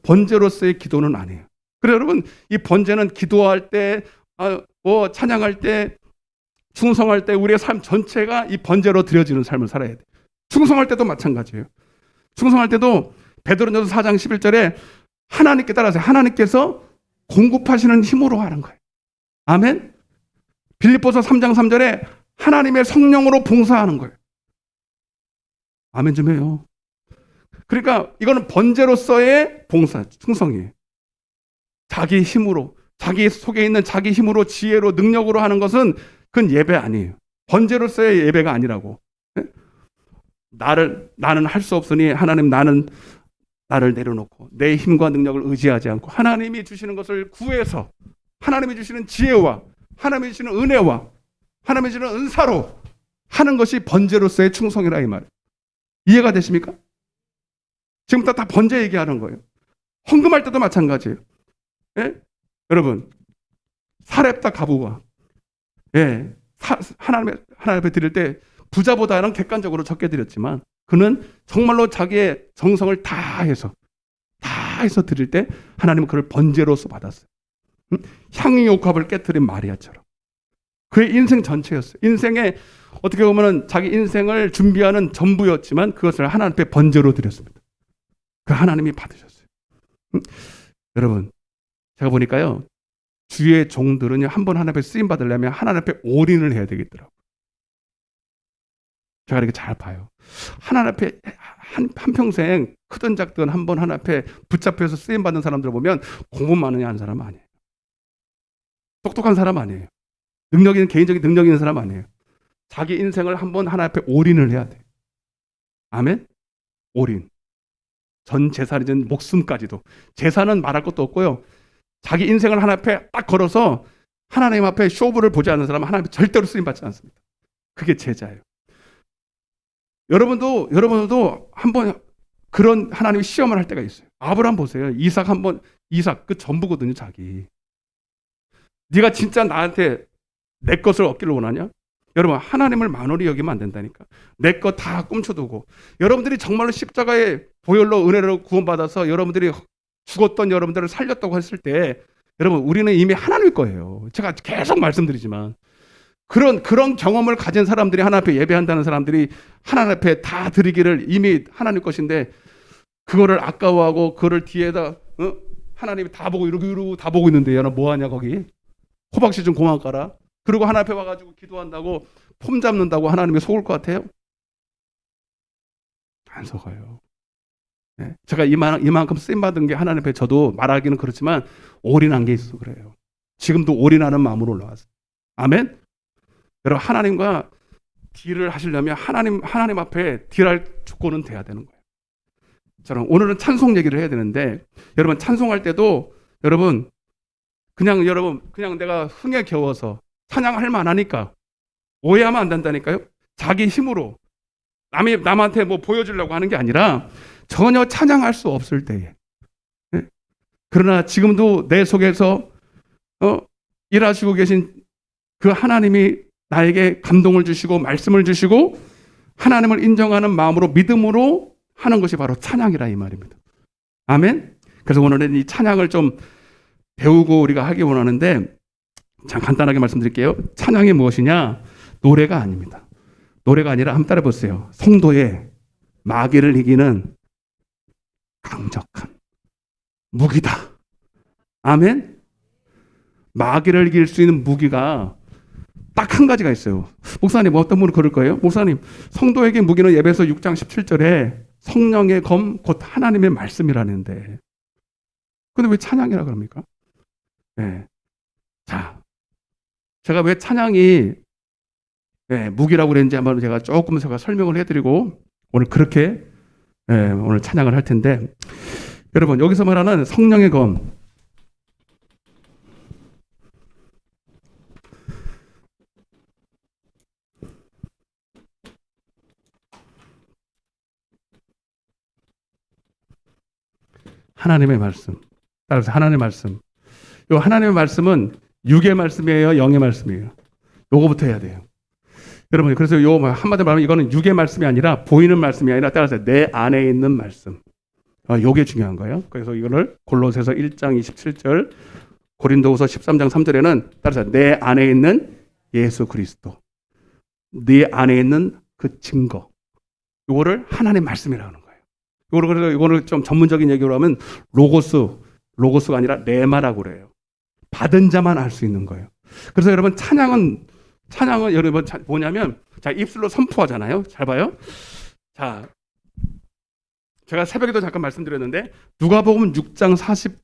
A: 번제로서의 기도는 아니에요. 그래서 여러분 이 번제는 기도할 때 찬양할 때 충성할 때 우리의 삶 전체가 이 번제로 드려지는 삶을 살아야 돼요. 충성할 때도 마찬가지예요. 충성할 때도 베드로전서 4장 11절에 하나님께 따라서 하나님께서 공급하시는 힘으로 하는 거예요. 아멘? 빌립보서 3장 3절에 하나님의 성령으로 봉사하는 거예요. 아멘 좀 해요. 그러니까 이거는 번제로서의 봉사, 충성이에요. 자기 힘으로, 자기 속에 있는 자기 힘으로, 지혜로, 능력으로 하는 것은 그건 예배 아니에요. 번제로서의 예배가 아니라고. 나는 할 수 없으니 하나님 나는 나를 내려놓고 내 힘과 능력을 의지하지 않고 하나님이 주시는 것을 구해서 하나님이 주시는 지혜와 하나님이 주시는 은혜와 하나님이 주시는 은사로 하는 것이 번제로서의 충성이라 이 말이에요. 이해가 되십니까? 지금부터 다 번제 얘기하는 거예요. 헌금할 때도 마찬가지예요. 예? 여러분 사렙다 가부가 하나님 앞에 드릴 때 부자보다는 객관적으로 적게 드렸지만 그는 정말로 자기의 정성을 다 해서 드릴 때 하나님은 그를 번제로서 받았어요. 향유 옥합을 깨뜨린 마리아처럼 그의 인생 전체였어요. 인생에 어떻게 보면 자기 인생을 준비하는 전부였지만 그것을 하나님 앞에 번제로 드렸습니다. 그 하나님이 받으셨어요. 여러분 제가 보니까요 주의 종들은요 한번 하나님 앞에 쓰임 받으려면 하나님 앞에 올인을 해야 되겠더라고요. 제가 이렇게 잘 봐요. 하나님 앞에 한평생 크든 작든 한번 하나님 앞에 붙잡혀서 쓰임 받는 사람들 보면 공부 많으냐 하는 사람 아니에요. 똑똑한 사람 아니에요. 개인적인 능력 있는 사람 아니에요. 자기 인생을 한번 하나님 앞에 올인을 해야 돼요. 아멘? 올인. 전 재산이든 목숨까지도. 재산은 말할 것도 없고요. 자기 인생을 하나님 앞에 딱 걸어서 하나님 앞에 쇼부를 보지 않는 사람은 하나님 앞에 절대로 쓰임 받지 않습니다. 그게 제자예요. 여러분도 한번 그런 하나님의 시험을 할 때가 있어요. 아브라함 보세요. 이삭 그 전부거든요, 자기. 네가 진짜 나한테 내 것을 얻기를 원하냐? 여러분 하나님을 만원히 여기면 안 된다니까. 내 것 다 꿈쳐두고 여러분들이 정말로 십자가의 보혈로 은혜로 구원받아서 여러분들이 죽었던 여러분들을 살렸다고 했을 때 여러분 우리는 이미 하나님일 거예요. 제가 계속 말씀드리지만 그런 경험을 가진 사람들이 하나님 앞에 예배한다는 사람들이 하나님 앞에 다 드리기를 이미 하나님 것인데 그거를 아까워하고 그거를 뒤에다 하나님이 다 보고 이러고 다 보고 있는데 야 너 뭐하냐 거기 호박씨 좀 그만 까라. 그리고 하나님 앞에 와가지고 기도한다고 폼 잡는다고 하나님이 속을 것 같아요? 안 속아요. 네? 제가 이만큼 쓰임받은 게 하나님 앞에 저도 말하기는 그렇지만 올인한 게 있어서 그래요. 지금도 올인하는 마음으로 올라왔어요. 아멘? 여러분 하나님과 딜을 하시려면 하나님 앞에 딜할 조건은 돼야 되는 거예요. 저는 오늘은 찬송 얘기를 해야 되는데 여러분 찬송할 때도 여러분 그냥 내가 흥에 겨워서 찬양할 만하니까 오해하면 안 된다니까요. 자기 힘으로 남한테 뭐 보여주려고 하는 게 아니라 전혀 찬양할 수 없을 때에 그러나 지금도 내 속에서 일하시고 계신 그 하나님이 나에게 감동을 주시고 말씀을 주시고 하나님을 인정하는 마음으로 믿음으로 하는 것이 바로 찬양이라 이 말입니다. 아멘. 그래서 오늘은 이 찬양을 좀 배우고 우리가 하기 원하는데 참 간단하게 말씀드릴게요. 찬양이 무엇이냐? 노래가 아닙니다. 노래가 아니라 한번 따라 보세요. 성도의 마귀를 이기는 강력한 무기다. 아멘. 마귀를 이길 수 있는 무기가 딱 한 가지가 있어요. 목사님 어떤 분은 그럴 거예요? 목사님 성도에게 무기는 에베소 6장 17절에 성령의 검 곧 하나님의 말씀이라는데 근데 왜 찬양이라 그럽니까? 예. 자, 제가 왜 찬양이 무기라고 그랬는지 한번 제가 조금 설명을 해드리고 오늘 그렇게 오늘 찬양을 할 텐데, 여러분 여기서 말하는 성령의 검, 하나님의 말씀, 따라서 하나님의 말씀. 요 하나님의 말씀은 육의 말씀이에요, 영의 말씀이에요. 요거부터 해야 돼요. 여러분, 그래서 요 한마디로 말하면 이거는 육의 말씀이 아니라 보이는 말씀이 아니라 따라서 내 안에 있는 말씀. 요게 중요한 거예요. 그래서 이거를 골로새서 1장 27절, 고린도후서 13장 3절에는 따라서 내 안에 있는 예수 그리스도, 네 안에 있는 그 증거, 요거를 하나님의 말씀이라고 하는 거예요. 그래서 이거를 좀 전문적인 얘기로 하면 로고스가 아니라 레마라고 그래요. 받은 자만 알 수 있는 거예요. 그래서 여러분 찬양은 여러분 뭐냐면, 자, 입술로 선포하잖아요. 잘 봐요. 자, 제가 새벽에도 잠깐 말씀드렸는데 누가복음 6장 40.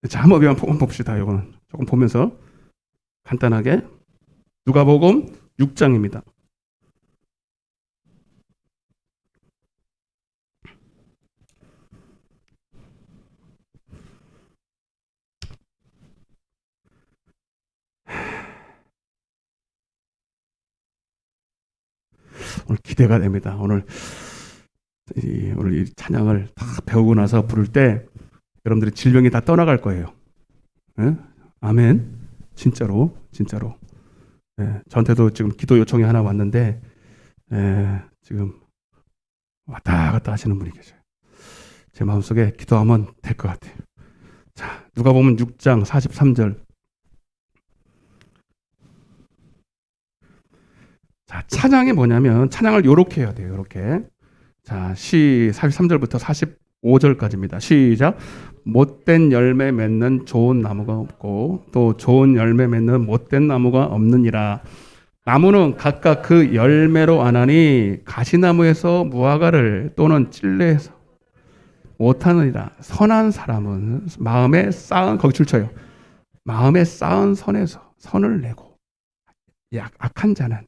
A: 자, 한번 봅시다. 이거는 조금 보면서 간단하게. 누가복음 6장입니다. 오늘 기대가 됩니다. 오늘 이 찬양을 다 배우고 나서 부를 때 여러분들이 질병이 다 떠나갈 거예요. 네? 아멘. 진짜로. 네, 저한테도 지금 기도 요청이 하나 왔는데 지금 왔다 갔다 하시는 분이 계셔요. 제 마음속에 기도하면 될 것 같아요. 자, 누가복음 6장 43절. 자, 찬양이 뭐냐면 찬양을 요렇게 해야 돼요. 요렇게. 자, 43절부터 45절까지입니다. 시작. 못된 열매 맺는 좋은 나무가 없고 또 좋은 열매 맺는 못된 나무가 없느니라. 나무는 각각 그 열매로 아나니 가시나무에서 무화과를 또는 찔레에서 못하느니라. 선한 사람은 마음에 쌓은, 거기 줄쳐요. 마음에 쌓은 선에서 선을 내고 악한 자는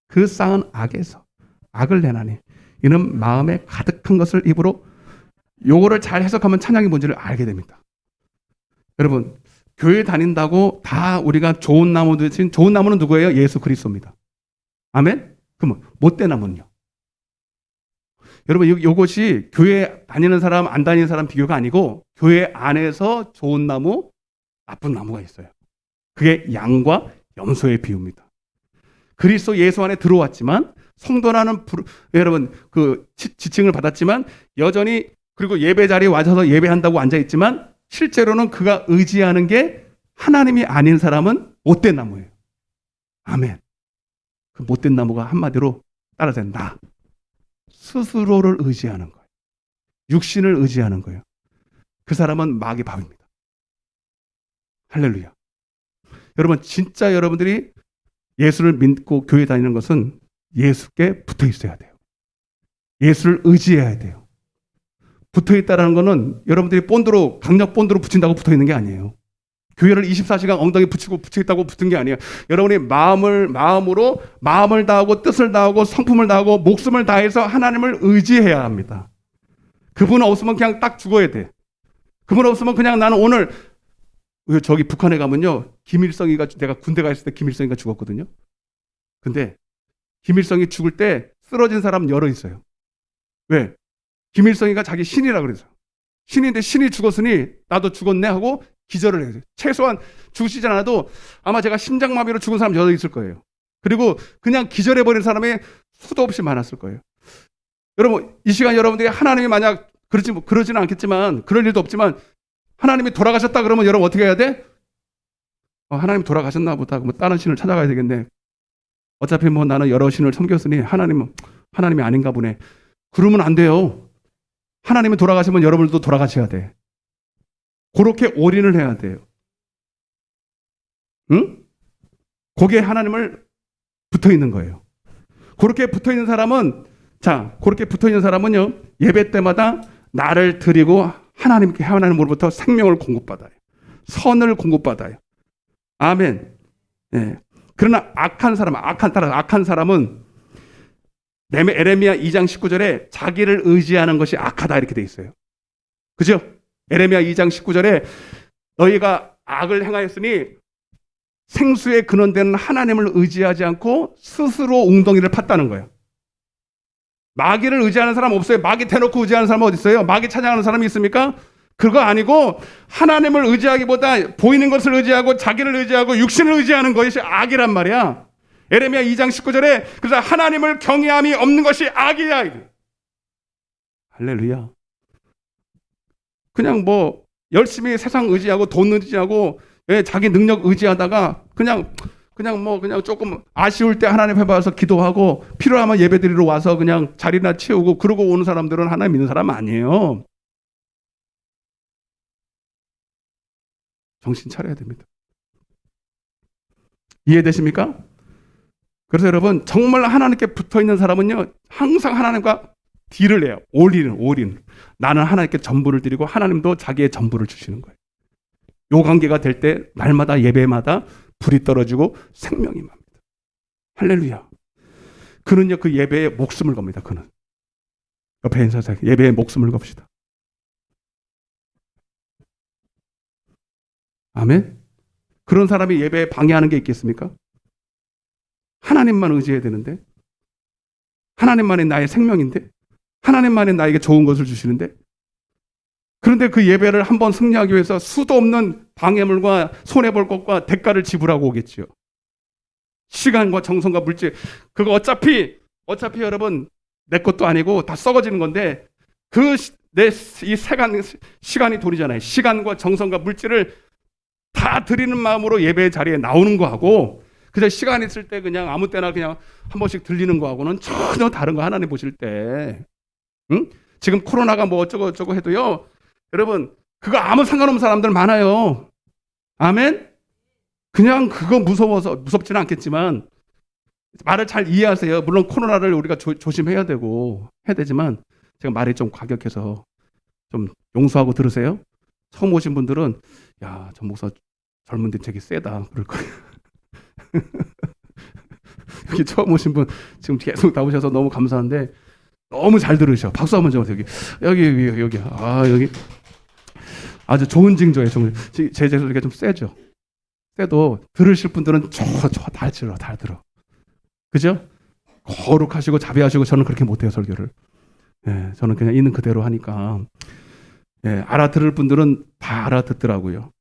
A: 그 쌓은 악에서 악을 내나니 이는 마음에 가득한 것을 입으로. 요거를 잘 해석하면 찬양이 뭔지를 알게 됩니다. 여러분, 교회 다닌다고 다 우리가 좋은 나무 대신, 좋은 나무는 누구예요? 예수 그리스도입니다. 아멘? 그러면 못된 나무는요? 여러분, 요것이 교회 다니는 사람 안 다니는 사람 비교가 아니고 교회 안에서 좋은 나무, 나쁜 나무가 있어요. 그게 양과 염소의 비유입니다. 그리스도 예수 안에 들어왔지만, 성도라는 여러분 그 지칭을 받았지만 여전히, 그리고 예배 자리에 와서 예배한다고 앉아있지만 실제로는 그가 의지하는 게 하나님이 아닌 사람은 못된 나무예요. 아멘. 그 못된 나무가 한마디로 따라서 나 스스로를 의지하는 거예요. 육신을 의지하는 거예요. 그 사람은 마귀 밥입니다. 할렐루야. 여러분, 진짜 여러분들이 예수를 믿고 교회 다니는 것은 예수께 붙어 있어야 돼요. 예수를 의지해야 돼요. 붙어 있다라는 것은 여러분들이 강력 본드로 붙인다고 붙어 있는 게 아니에요. 교회를 24시간 엉덩이 붙여 있다고 붙은 게 아니에요. 여러분이 마음으로 마음을 다하고 뜻을 다하고 성품을 다하고 목숨을 다해서 하나님을 의지해야 합니다. 그분 없으면 그냥 딱 죽어야 돼. 그분 없으면 그냥 나는 오늘, 저기 북한에 가면요, 김일성이가, 내가 군대 가 있을 때 김일성이가 죽었거든요. 근데 김일성이 죽을 때 쓰러진 사람 여러 있어요. 왜? 김일성이가 자기 신이라 그래서. 신인데 신이 죽었으니 나도 죽었네 하고 기절을 해요. 최소한 죽으시지 않아도 아마 제가 심장마비로 죽은 사람 여러 있을 거예요. 그리고 그냥 기절해버린 사람이 수도 없이 많았을 거예요. 여러분, 이 시간 여러분들이 하나님이 만약 그러지는 않겠지만, 그럴 일도 없지만 하나님이 돌아가셨다 그러면 여러분 어떻게 해야 돼? 하나님 돌아가셨나 보다. 그럼 다른 신을 찾아가야 되겠네. 어차피 나는 여러 신을 섬겼으니 하나님이 아닌가 보네. 그러면 안 돼요. 하나님이 돌아가시면 여러분들도 돌아가셔야 돼. 그렇게 올인을 해야 돼요. 응? 거기에 하나님을 붙어 있는 거예요. 그렇게 붙어 있는 사람은요, 예배 때마다 나를 드리고 하나님으로부터 생명을 공급받아요.
C: 선을 공급받아요. 아멘. 예. 그러나 악한 사람은 에레미야 2장 19절에 자기를 의지하는 것이 악하다 이렇게 돼 있어요. 그죠? 에레미야 2장 19절에 너희가 악을 행하였으니 생수의 근원되는 하나님을 의지하지 않고 스스로 웅덩이를 팠다는 거예요. 마귀를 의지하는 사람 없어요. 마귀 대놓고 의지하는 사람 어디 있어요? 마귀 찬양하는 사람이 있습니까? 그거 아니고 하나님을 의지하기보다 보이는 것을 의지하고 자기를 의지하고 육신을 의지하는 것이 악이란 말이야. 에레미야 2장 19절에 그래서 하나님을 경외함이 없는 것이 악이야. 할렐루야. 그냥 뭐 열심히 세상 의지하고 돈 의지하고 자기 능력 의지하다가 그냥 조금 아쉬울 때 하나님 앞에 와서 기도하고 필요하면 예배드리러 와서 그냥 자리나 채우고 그러고 오는 사람들은 하나님 믿는 사람 아니에요. 정신 차려야 됩니다. 이해되십니까? 그래서 여러분 정말 하나님께 붙어있는 사람은요 항상 하나님과 딜을 해요. 올인. 나는 하나님께 전부를 드리고 하나님도 자기의 전부를 주시는 거예요. 요 관계가 될 때 날마다 예배마다 불이 떨어지고 생명이 납니다. 할렐루야. 그는요 그 예배에 목숨을 겁니다. 그는 옆에 인사하세요. 예배에 목숨을 겁시다. 아멘. 그런 사람이 예배에 방해하는 게 있겠습니까? 하나님만 의지해야 되는데, 하나님만이 나의 생명인데, 하나님만이 나에게 좋은 것을 주시는데, 그런데 그 예배를 한번 승리하기 위해서 수도 없는 방해물과 손해볼 것과 대가를 지불하고 오겠지요. 시간과 정성과 물질, 그거 어차피 여러분 내 것도 아니고 다 썩어지는 건데 이 시간이 돈이잖아요. 시간과 정성과 물질을 다 드리는 마음으로 예배 자리에 나오는 거하고 그저 시간 있을 때 그냥 아무 때나 그냥 한 번씩 들리는 거하고는 전혀 다른 거. 하나님 보실 때 지금 코로나가 뭐 어쩌고 해도요 여러분 그거 아무 상관없는 사람들 많아요. 아멘. 그냥 그거 무섭지는 않겠지만 말을 잘 이해하세요. 물론 코로나를 우리가 조심해야 되지만 제가 말이 좀 과격해서 좀 용서하고 들으세요. 처음 오신 분들은 야, 전 목사 젊은데 되게 세다 그럴 거예요. 여기 처음 오신 분 지금 계속 나오셔서 너무 감사한데 너무 잘 들으셔. 박수 한번 줘. 여기 아주 좋은 징조예요. 제 소리가 좀 세죠. 세도 들으실 분들은 다 들어. 그죠? 거룩하시고 자비하시고 저는 그렇게 못해요 설교를. 예, 저는 그냥 있는 그대로 하니까 알아들을 분들은 다 알아듣더라고요.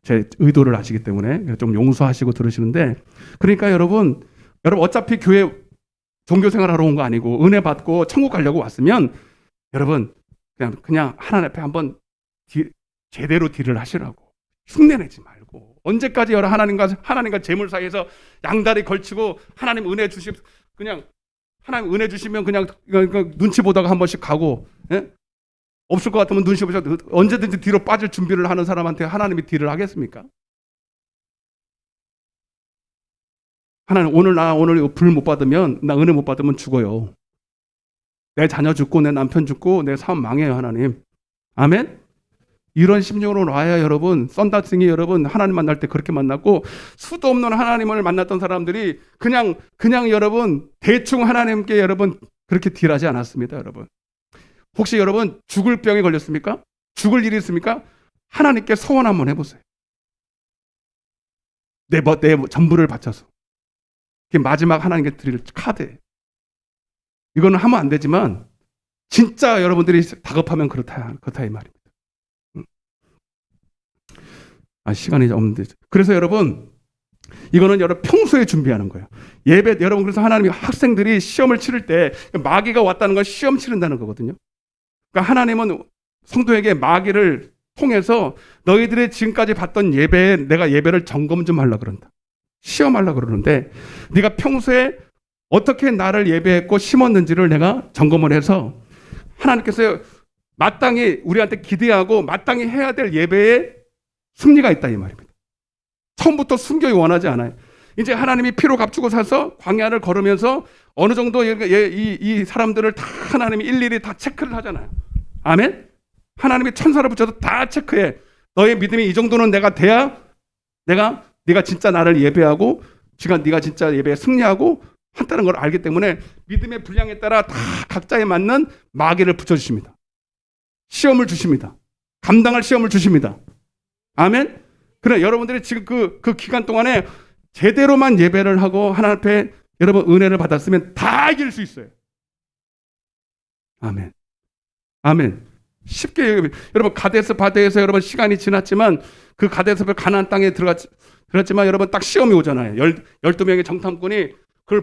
C: 제 의도를 아시기 때문에 좀 용서하시고 들으시는데 그러니까 여러분 어차피 교회 종교생활 하러 온 거 아니고 은혜 받고 천국 가려고 왔으면 여러분 그냥 하나님 앞에 한번 제대로 딜을 하시라고. 흉내내지 말고 언제까지 하나님과 재물 사이에서 양다리 걸치고 하나님 은혜 주시면 그냥 눈치 보다가 한 번씩 가고 없을 것 같으면 눈치 보셔도 언제든지 뒤로 빠질 준비를 하는 사람한테 하나님이 딜을 하겠습니까? 하나님 오늘 불 못 받으면 나 은혜 못 받으면 죽어요. 내 자녀 죽고 내 남편 죽고 내 삶 망해요 하나님. 아멘? 이런 심령으로 와야 여러분 썬다싱이 여러분 하나님 만날 때 그렇게 만났고 수도 없는 하나님을 만났던 사람들이 그냥 여러분 대충 하나님께 여러분 그렇게 딜하지 않았습니다. 여러분 혹시 여러분 죽을 병에 걸렸습니까? 죽을 일이 있습니까? 하나님께 소원 한번 해보세요. 내 전부를 바쳐서 마지막 하나님께 드릴 카드. 이거는 하면 안 되지만 진짜 여러분들이 다급하면 그렇다 이 말입니다. 시간이 없는데. 그래서 여러분, 이거는 여러분 평소에 준비하는 거예요. 예배, 여러분, 그래서 하나님이 학생들이 시험을 치를 때 마귀가 왔다는 건 시험 치른다는 거거든요. 그러니까 하나님은 성도에게 마귀를 통해서 너희들이 지금까지 봤던 예배에 내가 예배를 점검 좀 하려고 그런다. 시험하려고 그러는데 네가 평소에 어떻게 나를 예배했고 심었는지를 내가 점검을 해서 하나님께서 마땅히 우리한테 기대하고 마땅히 해야 될 예배에 승리가 있다 이 말입니다. 처음부터 순교를 원하지 않아요. 이제 하나님이 피로 값주고 사서 광야를 걸으면서 어느 정도 이 사람들을 다 하나님이 일일이 다 체크를 하잖아요. 아멘? 하나님이 천사를 붙여서 다 체크해. 너의 믿음이 이 정도는 내가 돼야 네가 진짜 나를 예배하고 네가 진짜 예배에 승리하고 한다는 걸 알기 때문에 믿음의 분량에 따라 다 각자에 맞는 마귀를 붙여주십니다. 시험을 주십니다. 감당할 시험을 주십니다. 아멘. 그래 여러분들이 지금 그 기간 동안에 제대로만 예배를 하고 하나님 앞에 여러분 은혜를 받았으면 다 이길 수 있어요. 아멘. 아멘. 쉽게 여러분 가데스 바데에서 여러분 시간이 지났지만 그 가데스 가나안 땅에 들어갔지만 여러분 딱 시험이 오잖아요. 12명의 정탐꾼이 그걸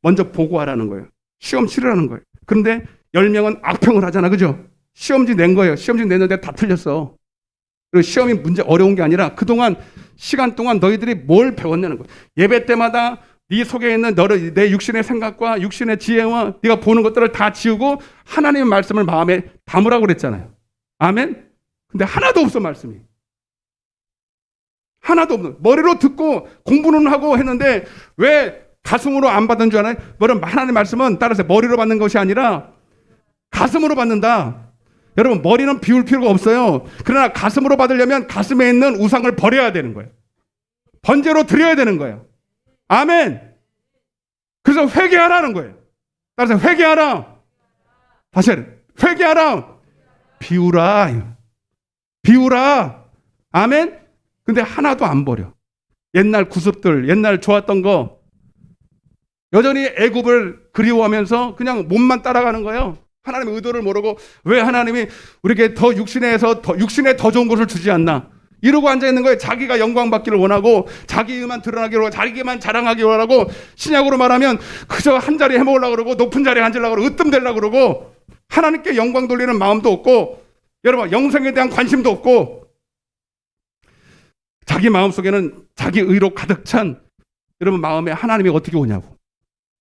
C: 먼저 보고하라는 거예요. 시험 치르라는 거예요. 그런데 10명은 악평을 하잖아. 그죠? 시험지 낸 거예요. 시험지 냈는데 다 틀렸어. 그리고 시험이 어려운 게 아니라 그동안 시간 동안 너희들이 뭘 배웠냐는 거예요. 예배 때마다 네 속에 있는 내 육신의 생각과 육신의 지혜와 네가 보는 것들을 다 지우고 하나님의 말씀을 마음에 담으라고 그랬잖아요. 아멘? 근데 하나도 없어 말씀이. 하나도 없는. 머리로 듣고 공부는 하고 했는데 왜 가슴으로 안 받은 줄 아나요? 하나님의 말씀은 따라서 머리로 받는 것이 아니라 가슴으로 받는다. 여러분 머리는 비울 필요가 없어요. 그러나 가슴으로 받으려면 가슴에 있는 우상을 버려야 되는 거예요. 번제로 드려야 되는 거예요. 아멘. 그래서 회개하라는 거예요. 따라서 회개하라. 다시 회개하라. 비우라. 아멘. 근데 하나도 안 버려. 옛날 구습들, 옛날 좋았던 거 여전히 애굽을 그리워하면서 그냥 몸만 따라가는 거예요. 하나님의 의도를 모르고 왜 하나님이 우리에게 육신에 더 좋은 것을 주지 않나? 이러고 앉아있는 거예요. 자기가 영광 받기를 원하고 자기만 드러나기를 원하고 자기만 자랑하기를 원하고 신약으로 말하면 그저 한 자리 해먹으려고 그러고 높은 자리에 앉으려고 그러고 으뜸되려고 그러고 하나님께 영광 돌리는 마음도 없고 여러분 영생에 대한 관심도 없고 자기 마음속에는 자기 의로 가득 찬 여러분 마음에 하나님이 어떻게 오냐고.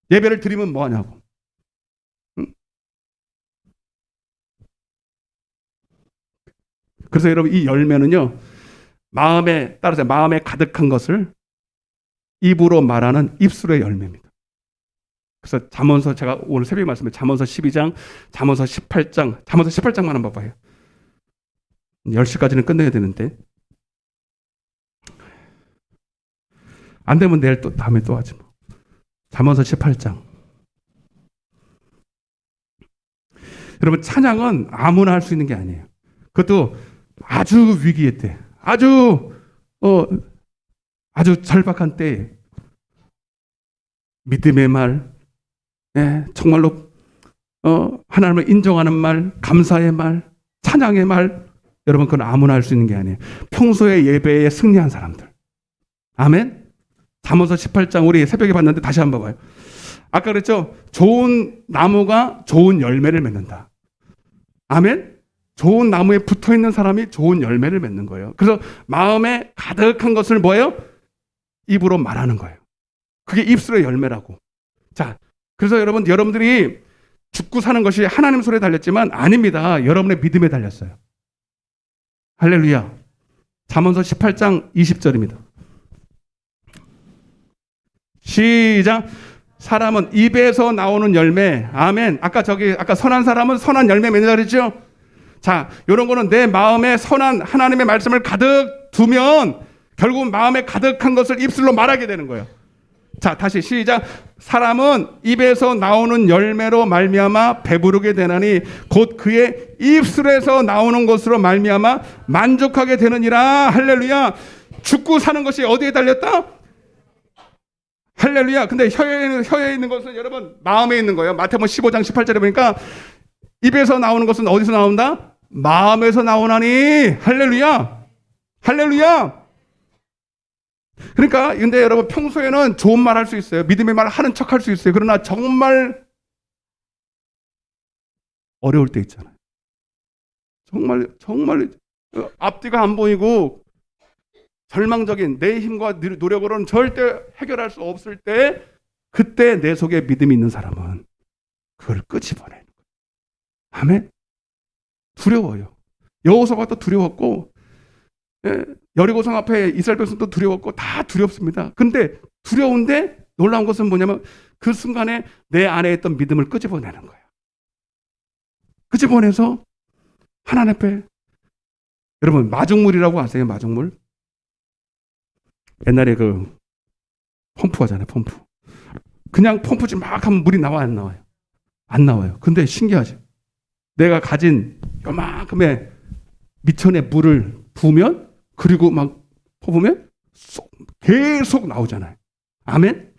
C: 예배를 드리면 뭐하냐고. 그래서 여러분 이 열매는요. 마음에 가득한 것을 입으로 말하는 입술의 열매입니다. 그래서 잠언서 제가 오늘 새벽에 말씀드린 잠언서 12장, 잠언서 18장, 잠언서 18장만 한번 봐봐요. 10시까지는 끝내야 되는데 안 되면 내일 다음에 또 하지 뭐. 잠언서 18장. 여러분 찬양은 아무나 할 수 있는 게 아니에요. 그것도 아주 위기의 때, 아주 절박한 때에 믿음의 말, 정말로 하나님을 인정하는 말, 감사의 말, 찬양의 말, 여러분 그건 아무나 할 수 있는 게 아니에요. 평소에 예배에 승리한 사람들. 아멘. 잠언서 18장 우리 새벽에 봤는데 다시 한번 봐요. 아까 그랬죠? 좋은 나무가 좋은 열매를 맺는다. 아멘. 좋은 나무에 붙어 있는 사람이 좋은 열매를 맺는 거예요. 그래서 마음에 가득한 것을 뭐예요? 입으로 말하는 거예요. 그게 입술의 열매라고. 자, 그래서 여러분들이 죽고 사는 것이 하나님 손에 달렸지만 아닙니다. 여러분의 믿음에 달렸어요. 할렐루야. 잠언서 18장 20절입니다. 시작. 사람은 입에서 나오는 열매. 아멘. 아까 선한 사람은 선한 열매 맺는다 그랬죠? 자, 이런 거는 내 마음에 선한 하나님의 말씀을 가득 두면 결국 마음에 가득한 것을 입술로 말하게 되는 거예요. 자, 다시 시작. 사람은 입에서 나오는 열매로 말미암아 배부르게 되나니 곧 그의 입술에서 나오는 것으로 말미암아 만족하게 되느니라. 할렐루야. 죽고 사는 것이 어디에 달렸다? 할렐루야. 근데 혀에 있는 것은 여러분 마음에 있는 거예요. 마태복음 15장 18절에 보니까 입에서 나오는 것은 어디서 나온다? 마음에서 나오나니. 할렐루야. 할렐루야. 그러니까 근데 여러분 평소에는 좋은 말 할 수 있어요. 믿음의 말 하는 척 할 수 있어요. 그러나 정말 어려울 때 있잖아요. 정말 앞뒤가 안 보이고 절망적인 내 힘과 노력으로는 절대 해결할 수 없을 때 그때 내 속에 믿음이 있는 사람은 그걸 끄집어내는 거예요. 아멘. 두려워요. 여호사밧도 두려웠고 여리고성 앞에 이스라엘 백성도 두려웠고 다 두렵습니다. 근데 두려운데 놀라운 것은 뭐냐면 그 순간에 내 안에 있던 믿음을 끄집어내는 거예요. 끄집어내서 하나님 앞에 여러분 마중물이라고 아세요? 마중물? 옛날에 그 펌프 하잖아요. 펌프. 그냥 펌프질 막 하면 물이 나와 안 나와요? 안 나와요. 근데 신기하죠. 내가 가진 요만큼의 미천의 물을 부으면 그리고 막 퍼부면 계속 나오잖아요. 아멘?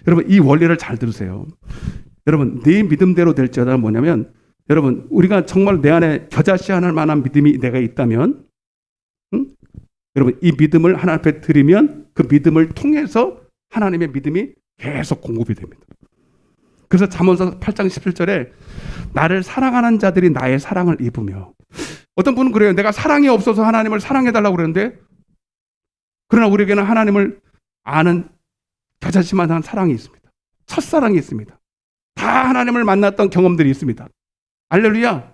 C: 여러분 이 원리를 잘 들으세요. 여러분 네 믿음대로 될지어다 뭐냐면 여러분 우리가 정말 내 안에 겨자씨할 만한 믿음이 내가 있다면 여러분 이 믿음을 하나님 앞에 드리면 그 믿음을 통해서 하나님의 믿음이 계속 공급이 됩니다. 그래서 잠언서 8장 17절에 나를 사랑하는 자들이 나의 사랑을 입으며 어떤 분은 그래요. 내가 사랑이 없어서 하나님을 사랑해달라고 그러는데 그러나 우리에게는 하나님을 아는 겨자씨만한 사랑이 있습니다. 첫사랑이 있습니다. 다 하나님을 만났던 경험들이 있습니다. 할렐루야.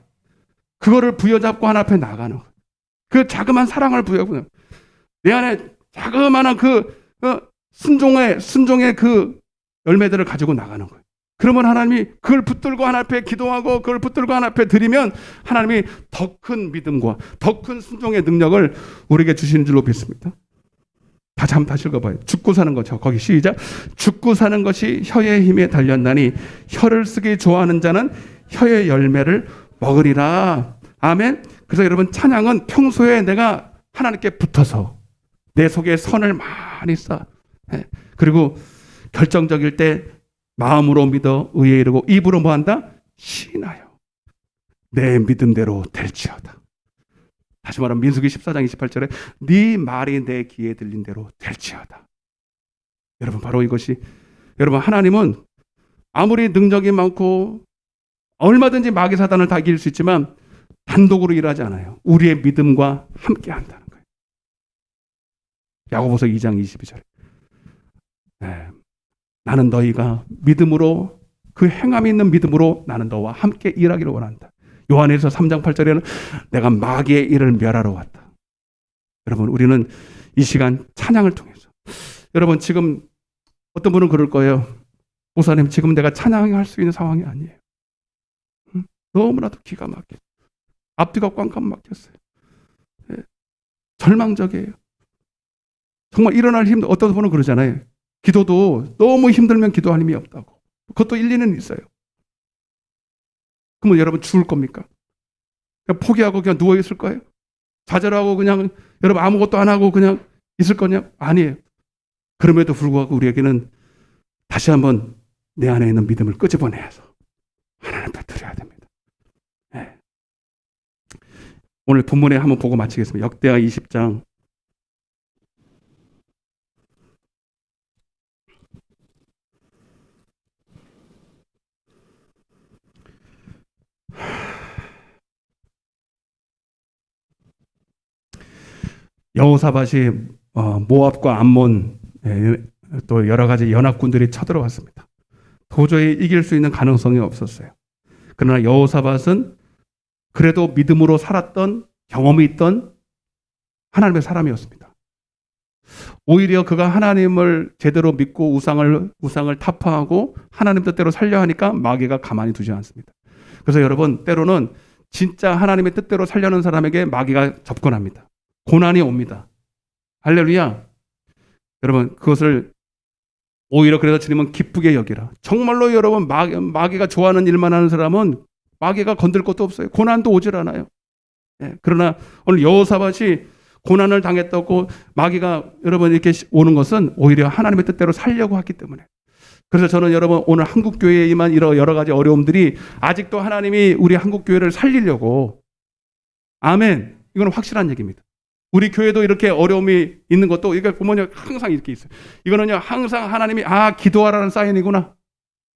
C: 그거를 부여잡고 하나님 앞에 나가는 거예요. 그 자그마한 사랑을 부여잡고 내 안에 자그마한 그 순종의 그 열매들을 가지고 나가는 거예요. 그러면 하나님이 그걸 붙들고 하나님 앞에 기도하고 그걸 붙들고 하나님 앞에 드리면 하나님이 더 큰 믿음과 더 큰 순종의 능력을 우리에게 주시는 줄로 믿습니다. 다시 읽어봐요. 죽고 사는 거죠. 거기 시작. 죽고 사는 것이 혀의 힘에 달렸나니 혀를 쓰기 좋아하는 자는 혀의 열매를 먹으리라. 아멘. 그래서 여러분 찬양은 평소에 내가 하나님께 붙어서 내 속에 선을 많이 쌓아. 그리고 결정적일 때 마음으로 믿어 의에 이르고 입으로 뭐한다? 시인하여 내 믿음대로 될지어다. 다시 말하면 민수기 14장 28절에 네 말이 내 귀에 들린 대로 될지어다. 여러분 바로 이것이 여러분 하나님은 아무리 능력이 많고 얼마든지 마귀 사단을 다 이길 수 있지만 단독으로 일하지 않아요. 우리의 믿음과 함께 한다는 거예요. 야고보서 2장 22절에 나는 너희가 믿음으로 그 행함이 있는 믿음으로 나는 너와 함께 일하기를 원한다. 요한에서 3장 8절에는 내가 마귀의 일을 멸하러 왔다. 여러분 우리는 이 시간 찬양을 통해서 여러분 지금 어떤 분은 그럴 거예요. 목사님 지금 내가 찬양할 수 있는 상황이 아니에요. 너무나도 기가 막혀. 앞뒤가 꽝꽝 막혔어요. 절망적이에요. 정말 일어날 힘도 어떤 분은 그러잖아요. 기도도 너무 힘들면 기도할 힘이 없다고. 그것도 일리는 있어요. 그러면 여러분 죽을 겁니까? 그냥 포기하고 그냥 누워 있을 거예요? 좌절하고 그냥 여러분 아무것도 안 하고 그냥 있을 거냐? 아니에요. 그럼에도 불구하고 우리에게는 다시 한번 내 안에 있는 믿음을 끄집어내서 하나님 앞에 드려야 됩니다. 네. 오늘 본문에 한번 보고 마치겠습니다. 역대하 20장 여호사밧이 모압과 암몬 또 여러 가지 연합군들이 쳐들어왔습니다. 도저히 이길 수 있는 가능성이 없었어요. 그러나 여호사밧은 그래도 믿음으로 살았던 경험이 있던 하나님의 사람이었습니다. 오히려 그가 하나님을 제대로 믿고 우상을 타파하고 하나님 뜻대로 살려 하니까 마귀가 가만히 두지 않습니다. 그래서 여러분 때로는 진짜 하나님의 뜻대로 살려는 사람에게 마귀가 접근합니다. 고난이 옵니다. 할렐루야. 여러분 그것을 오히려 그래서 주님은 기쁘게 여기라. 정말로 여러분 마귀가 좋아하는 일만 하는 사람은 마귀가 건들 것도 없어요. 고난도 오질 않아요. 그러나 오늘 여호사밧이 고난을 당했다고 마귀가 여러분 이렇게 오는 것은 오히려 하나님의 뜻대로 살려고 했기 때문에. 그래서 저는 여러분 오늘 한국교회에 임한 이런 여러 가지 어려움들이 아직도 하나님이 우리 한국교회를 살리려고 아멘. 이건 확실한 얘기입니다. 우리 교회도 이렇게 어려움이 있는 것도 이거 보면 항상 이렇게 있어요. 이거는요 항상 하나님이 기도하라는 사인이구나.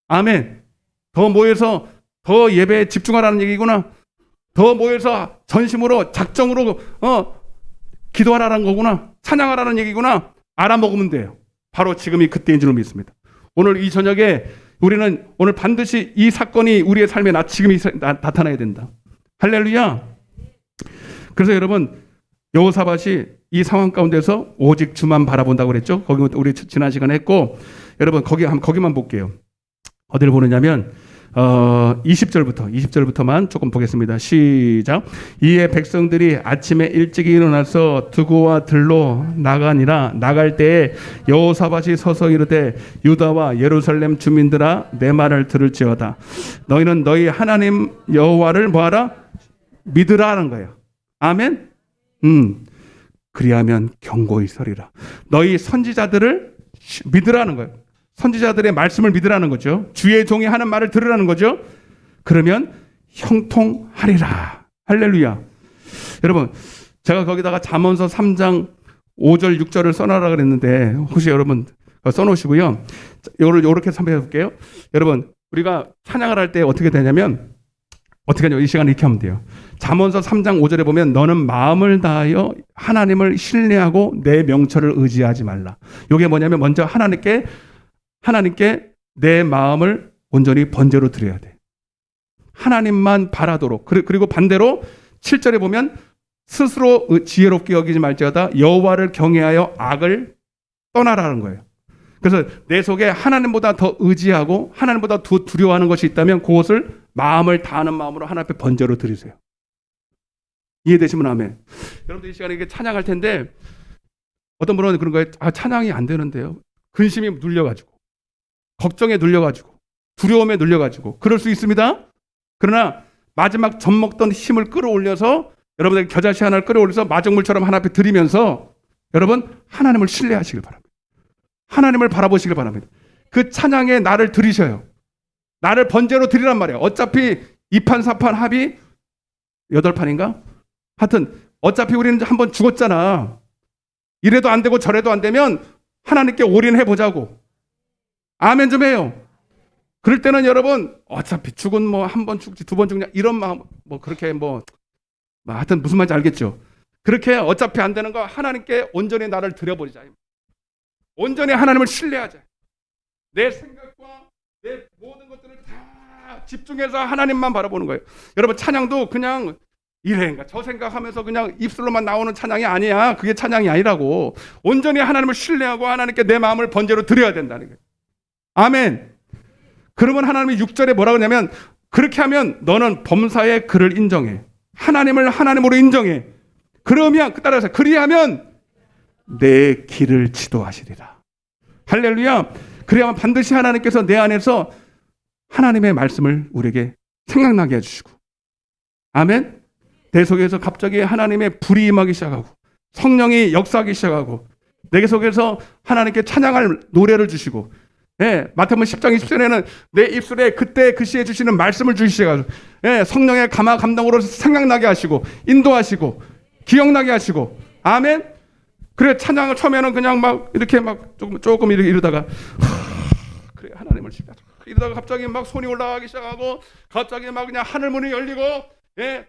C: 아멘. 더 모여서 더 예배에 집중하라는 얘기구나. 더 모여서 전심으로 작정으로 기도하라는 거구나. 찬양하라는 얘기구나. 알아먹으면 돼요. 바로 지금이 그때인 줄 믿습니다. 오늘 이 저녁에 우리는 오늘 반드시 이 사건이 우리의 삶에 지금 나타나야 된다. 할렐루야. 그래서 여러분 여호사밧이 이 상황 가운데서 오직 주만 바라본다고 그랬죠. 거기 우리 지난 시간에 했고 여러분 거기만 볼게요. 어디를 보느냐면 20절부터만 조금 보겠습니다. 시작. 이에 백성들이 아침에 일찍 일어나서 두고와 들로 나가니라. 나갈 때에 여호사밧이 서서 이르되 유다와 예루살렘 주민들아 내 말을 들을지어다. 너희는 너희 하나님 여호와를 뭐하라? 믿으라 하는 거예요. 아멘. 그리하면 경고히 서리라. 너희 선지자들을 믿으라는 거예요. 선지자들의 말씀을 믿으라는 거죠. 주의 종이 하는 말을 들으라는 거죠. 그러면 형통하리라. 할렐루야. 여러분, 제가 거기다가 잠언서 3장 5절 6절을 써놔라 그랬는데 혹시 여러분 써놓으시고요. 이렇게 선배해 볼게요. 여러분, 우리가 찬양을 할 때 어떻게 되냐면 어떻게 하냐면 이 시간에 이렇게 하면 돼요. 잠언서 3장 5절에 보면 너는 마음을 다하여 하나님을 신뢰하고 내 명철을 의지하지 말라. 이게 뭐냐면 먼저 하나님께 내 마음을 온전히 번제로 드려야 돼. 하나님만 바라도록. 그리고 반대로 7절에 보면 스스로 지혜롭게 여기지 말지어다 여호와를 경외하여 악을 떠나라는 거예요. 그래서 내 속에 하나님보다 더 의지하고 하나님보다 더 두려워하는 것이 있다면 그것을 마음을 다하는 마음으로 하나님 앞에 번제로 드리세요. 이해되시면 아멘. 여러분들 이 시간에 이게 찬양할 텐데 어떤 분은 그런 거예요. 찬양이 안 되는데요. 근심이 눌려가지고 걱정에 눌려가지고 두려움에 눌려가지고 그럴 수 있습니다. 그러나 마지막 젖 먹던 힘을 끌어올려서 여러분들 겨자씨 하나를 끌어올려서 마정물처럼 하나 앞에 드리면서 여러분 하나님을 신뢰하시길 바랍니다. 하나님을 바라보시길 바랍니다. 그 찬양에 나를 들이셔요. 나를 번제로 드리란 말이에요. 어차피 2판 4판 합이 8판인가? 하여튼 어차피 우리는 한번 죽었잖아. 이래도 안 되고 저래도 안 되면 하나님께 올인해 보자고. 아멘 좀 해요. 그럴 때는 여러분 어차피 죽은 뭐 한 번 죽지 두 번 죽냐 이런 마음 뭐 그렇게 뭐 하여튼 무슨 말인지 알겠죠. 그렇게 어차피 안 되는 거 하나님께 온전히 나를 드려버리자. 온전히 하나님을 신뢰하자. 내 생각과 내 모든 것들을 다 집중해서 하나님만 바라보는 거예요. 여러분 찬양도 그냥 이래인가 저 생각하면서 그냥 입술로만 나오는 찬양이 아니야. 그게 찬양이 아니라고. 온전히 하나님을 신뢰하고 하나님께 내 마음을 번제로 드려야 된다는 거예요. 아멘. 그러면 하나님이 6절에 뭐라고 하냐면 그렇게 하면 너는 범사의 그를 인정해. 하나님을 하나님으로 인정해. 그러면 따라서 그리하면 내 길을 지도하시리라. 할렐루야. 그래야만 반드시 하나님께서 내 안에서 하나님의 말씀을 우리에게 생각나게 해주시고 아멘. 내 속에서 갑자기 하나님의 불이 임하기 시작하고 성령이 역사하기 시작하고 내 속에서 하나님께 찬양할 노래를 주시고 마태복음 10장 20절에는 내 입술에 그때 그 시에 주시는 말씀을 주시셔가지고 성령의 감동으로 생각나게 하시고 인도하시고 기억나게 하시고 아멘. 그래 찬양을 처음에는 그냥 막 이렇게 막 조금 이러다가 그래 하나님을 신뢰하자 이러다가 갑자기 막 손이 올라가기 시작하고 갑자기 막 그냥 하늘 문이 열리고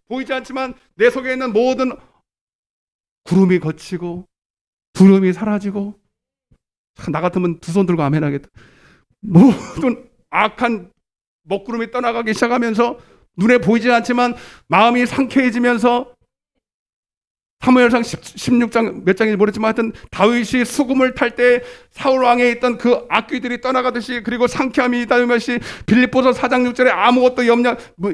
C: 보이지 않지만 내 속에 있는 모든 구름이 걷히고 두려움이 사라지고 나 같으면 두 손 들고 아멘 하겠다. 모든 악한 먹구름이 떠나가기 시작하면서 눈에 보이지 않지만 마음이 상쾌해지면서 사무엘상 16장 몇 장인지 모르지만 하여튼 다윗이 수금을 탈 때 사울 왕에 있던 그 악귀들이 떠나가듯이 그리고 상쾌함이 있다듯이 빌립보서 4장 6절에 아무것도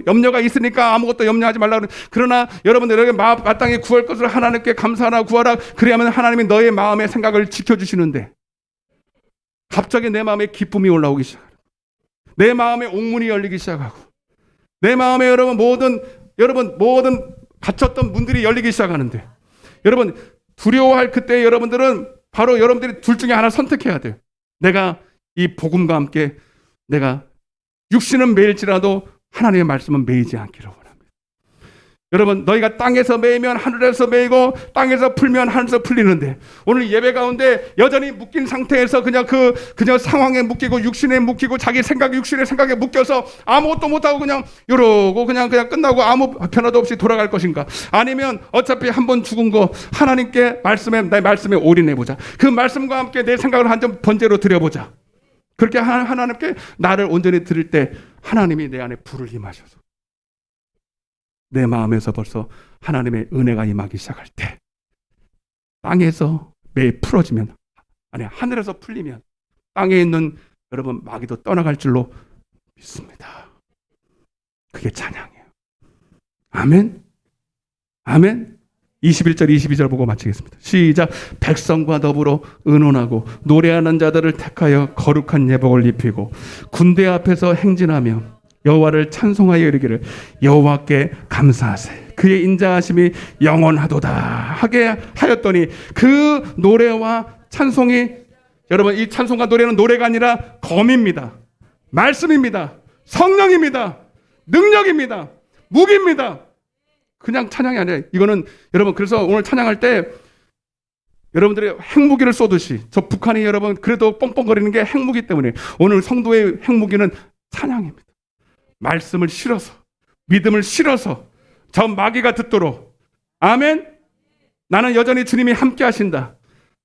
C: 염려가 있으니까 아무것도 염려하지 말라. 그러나 여러분들에게 마땅히 구할 것을 하나님께 감사하라 구하라. 그래야만 하나님이 너의 마음의 생각을 지켜주시는데 갑자기 내 마음에 기쁨이 올라오기 시작하고 내 마음에 옥문이 열리기 시작하고 내 마음에 모든 닫혔던 문들이 열리기 시작하는데 여러분 두려워할 그때 여러분들은 바로 여러분들이 둘 중에 하나 선택해야 돼요. 내가 이 복음과 함께 내가 육신은 매일지라도 하나님의 말씀은 매이지 않기를 원합니다. 여러분 너희가 땅에서 매이면 하늘에서 매이고 땅에서 풀면 하늘에서 풀리는데 오늘 예배 가운데 여전히 묶인 상태에서 그냥 상황에 묶이고 육신에 묶이고 자기 생각에 육신의 생각에 묶여서 아무것도 못하고 그냥 이러고 그냥 끝나고 아무 변화도 없이 돌아갈 것인가? 아니면 어차피 한 번 죽은 거 하나님께 내 말씀에 올인해보자. 그 말씀과 함께 내 생각을 한 점 번제로 드려보자. 그렇게 하나님께 나를 온전히 드릴 때 하나님이 내 안에 불을 임하셔서 내 마음에서 벌써 하나님의 은혜가 임하기 시작할 때 땅에서 매 풀어지면 하늘에서 풀리면 땅에 있는 여러분 마귀도 떠나갈 줄로 믿습니다. 그게 찬양이에요. 아멘. 아멘. 21절 22절 보고 마치겠습니다. 시작. 백성과 더불어 의논하고 노래하는 자들을 택하여 거룩한 예복을 입히고 군대 앞에서 행진하며 여호와를 찬송하여 이르기를 여호와께 감사하세 그의 인자하심이 영원하도다 하게 하였더니 그 노래와 찬송이, 여러분 이 찬송과 노래는 노래가 아니라 검입니다. 말씀입니다. 성령입니다. 능력입니다. 무기입니다. 그냥 찬양이 아니에요. 이거는 여러분, 그래서 오늘 찬양할 때 여러분들이 핵무기를 쏘듯이, 저 북한이 여러분 그래도 뻥뻥거리는 게 핵무기 때문에 오늘 성도의 핵무기는 찬양입니다. 말씀을 실어서, 믿음을 실어서 저 마귀가 듣도록. 아멘. 나는 여전히 주님이 함께 하신다.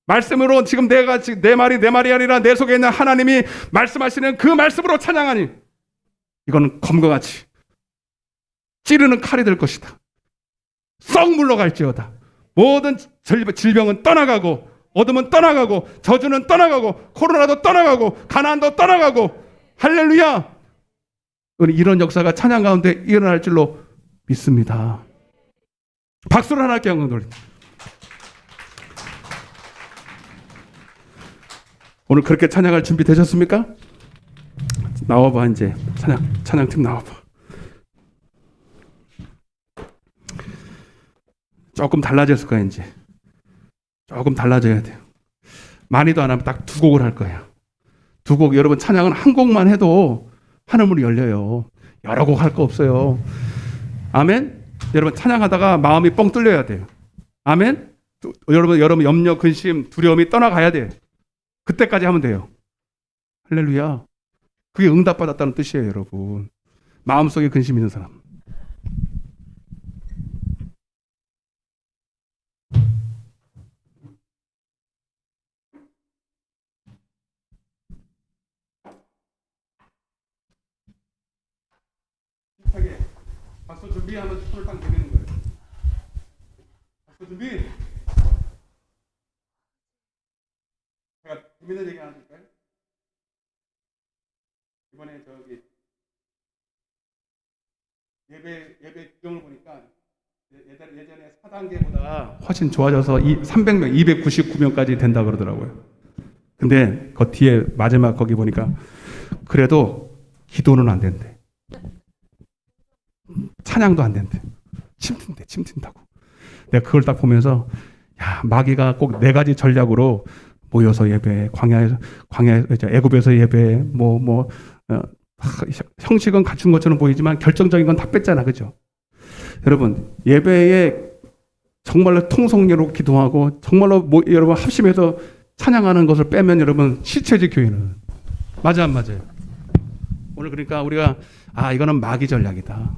C: 말씀으로 지금 내가 내 말이 아니라 내 속에 있는 하나님이 말씀하시는 그 말씀으로 찬양하니 이거는 검과 같이 찌르는 칼이 될 것이다. 썩 물러갈지어다. 모든 질병은 떠나가고 어둠은 떠나가고 저주는 떠나가고 코로나도 떠나가고 가난도 떠나가고 할렐루야. 이런 역사가 찬양 가운데 일어날 줄로 믿습니다. 박수를 하나 할게요. 오늘 그렇게 찬양할 준비 되셨습니까? 나와봐. 이제 찬양팀 나와봐. 조금 달라졌을 거야. 이제 조금 달라져야 돼요. 많이도 안 하면 딱 2곡을 할 거예요. 2곡. 여러분 찬양은 한 곡만 해도 하늘문이 열려요. 여러 곡 할 거 없어요. 아멘. 여러분 찬양하다가 마음이 뻥 뚫려야 돼요. 아멘. 여러분 염려, 근심, 두려움이 떠나가야 돼요. 그때까지 하면 돼요. 할렐루야. 그게 응답받았다는 뜻이에요. 여러분 마음속에 근심 있는 사람, 박수 준비하면 손을 딱 내리는 거예요. 박수 준비. 제가 재밌는 얘기 하나 드릴까요? 이번에 저기 예배 규정을 보니까 예전에 4단계보다 훨씬 좋아져서 300명, 299명까지 된다 그러더라고요. 근데 그 뒤에 마지막 거기 보니까 그래도 기도는 안 된대. 찬양도 안 된대. 침 튄다고. 내가 그걸 딱 보면서 야, 마귀가 꼭 4가지 전략으로 모여서 예배, 광야에서 애굽에서 예배, 형식은 갖춘 것처럼 보이지만 결정적인 건 다 뺐잖아, 그죠? 여러분 예배에 정말로 통성례로 기도하고 정말로 여러분 합심해서 찬양하는 것을 빼면 여러분 시체지 교회는. 맞아 안 맞아요? 오늘 그러니까 우리가 이거는 마귀 전략이다.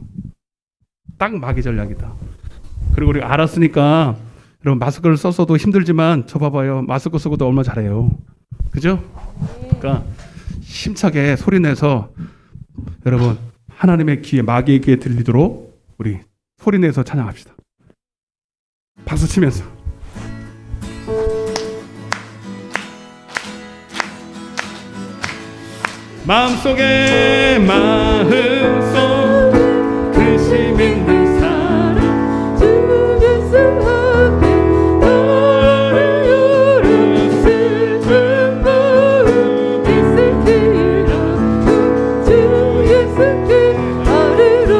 C: 딱 마귀 전략이다. 그리고 우리가 알았으니까 여러분 마스크를 썼어도 힘들지만 저 봐봐요. 마스크 쓰고도 얼마나 잘해요. 그죠? 그러니까 힘차게 소리내서 여러분 하나님의 귀에, 마귀의 귀에 들리도록 우리 소리내서 찬양합시다. 박수 치면서. 마음속에 마음속 근심 있는 사람
B: 주 예수 앞에 너를 열어 슬픈 마음 있을지라 주 예수께 아뢰라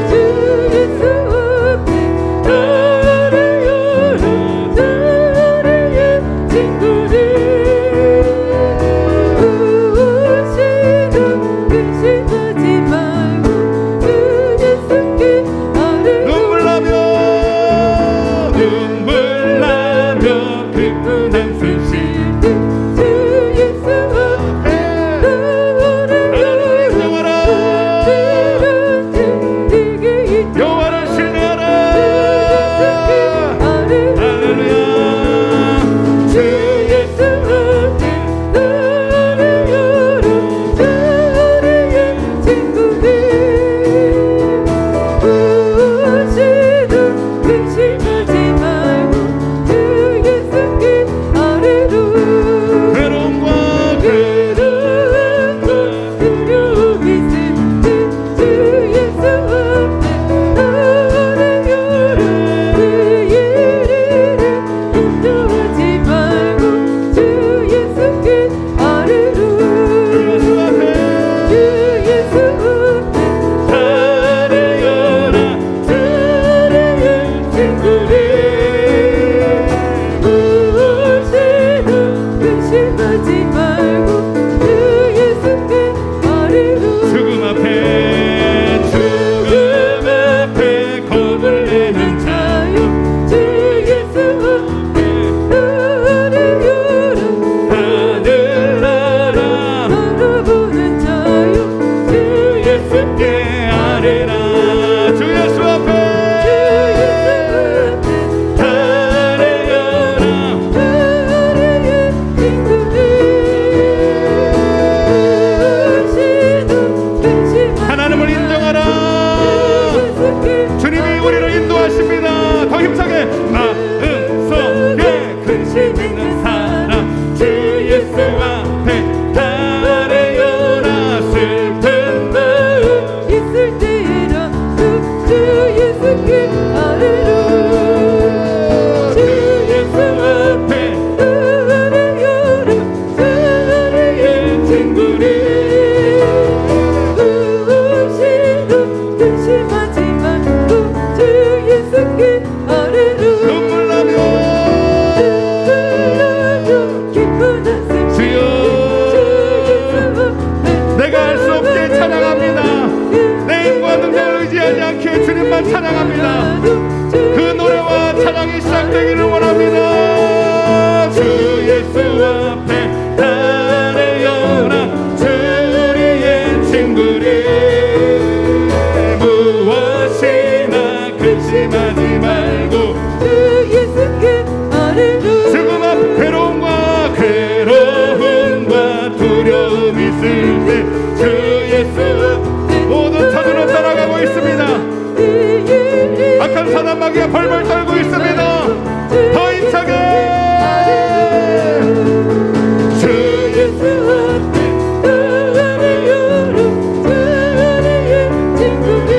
B: 주 예수 앞에 너를 열어 나를 친구를 구원시는 근심을
A: 인도하십니다. 더 힘차게 마음속에 근심 있는 사람 주 예수 앞에 달아요라. 슬픈 마음
B: 있을 때라도 주 예수께 아뢰라. 주 예수 앞에 달아요라. 사랑의 친구를 무엇이든 근심하지 말고 주 예수께 아뢰라.
A: 눈물 나며
B: 기쁜 한숨
A: 주여 내가 할 수 없게 찬양합니다. 내 힘과 능력을 의지하지 않게 주님만 찬양합니다. 그 노래와 찬양이 시작되기를 원합니다. 주 예수 앞에 달아요라. 주 우리의 친구를 무엇이나 근심하지 말고
B: 주 예수께 아뢰라.
A: 지금 앞 괴로움과 두려움이 있을 때 주 예수 모든 자들은 따라가고 있습니다. 악한 사단마귀가 벌벌 떨고 있습니다. 더 힘차게 주 예수
B: 앞에 달아요라. 사랑의 친구를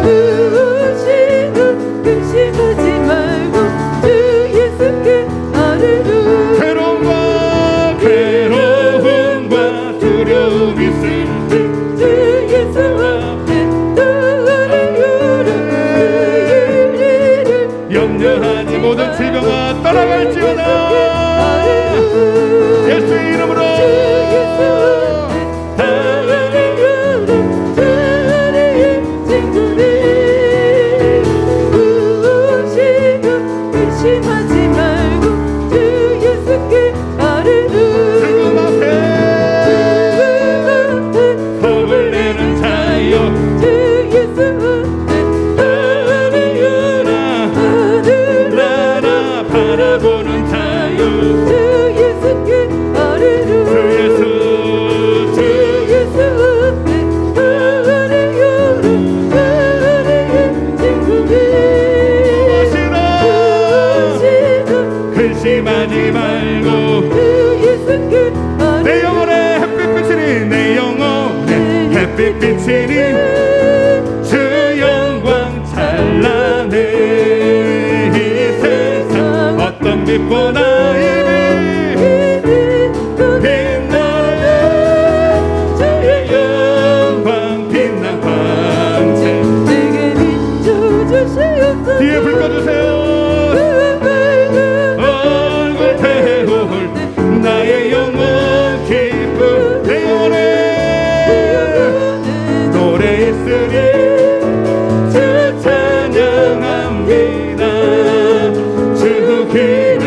B: 무엇이든 근심하지 말고 주 예수께 아뢰라.
A: 괴로움과 두려움이 있을 때
B: 주 예수 앞에 달아요라.
A: 염려하니 모든 질병아 떠나갈지어다. 예수의 이름으로
B: 달아요라. 사랑의 친구를 무엇이든 근심하지 말고 주 예수께 아뢰라.
A: 지금 앞에 겁을 내는 자여
B: 주 예수 앞에
A: 달아요라. 나라 바라보는 자여
B: 주 예수께 아뢰라.
A: 주 예수
B: 주 예수 앞에 달아요라. 사랑의 친구를
A: 무엇이나 근심하지 말고
B: 주 예수께
A: 내 영혼의 햇빛 비치니 내 영혼의 햇빛 비치니 주 영광 찬란해. 이 세상 어떤 빛보다 이미 빛나는 주의 영광 빛난 광채.
B: 내게 비춰주시옵소서.
A: 뒤에 불 꺼주세요. 얼굴 태울 나의 영혼 기쁨 내 영혼에 노래 있으니 주 찬양합니다. 주 길을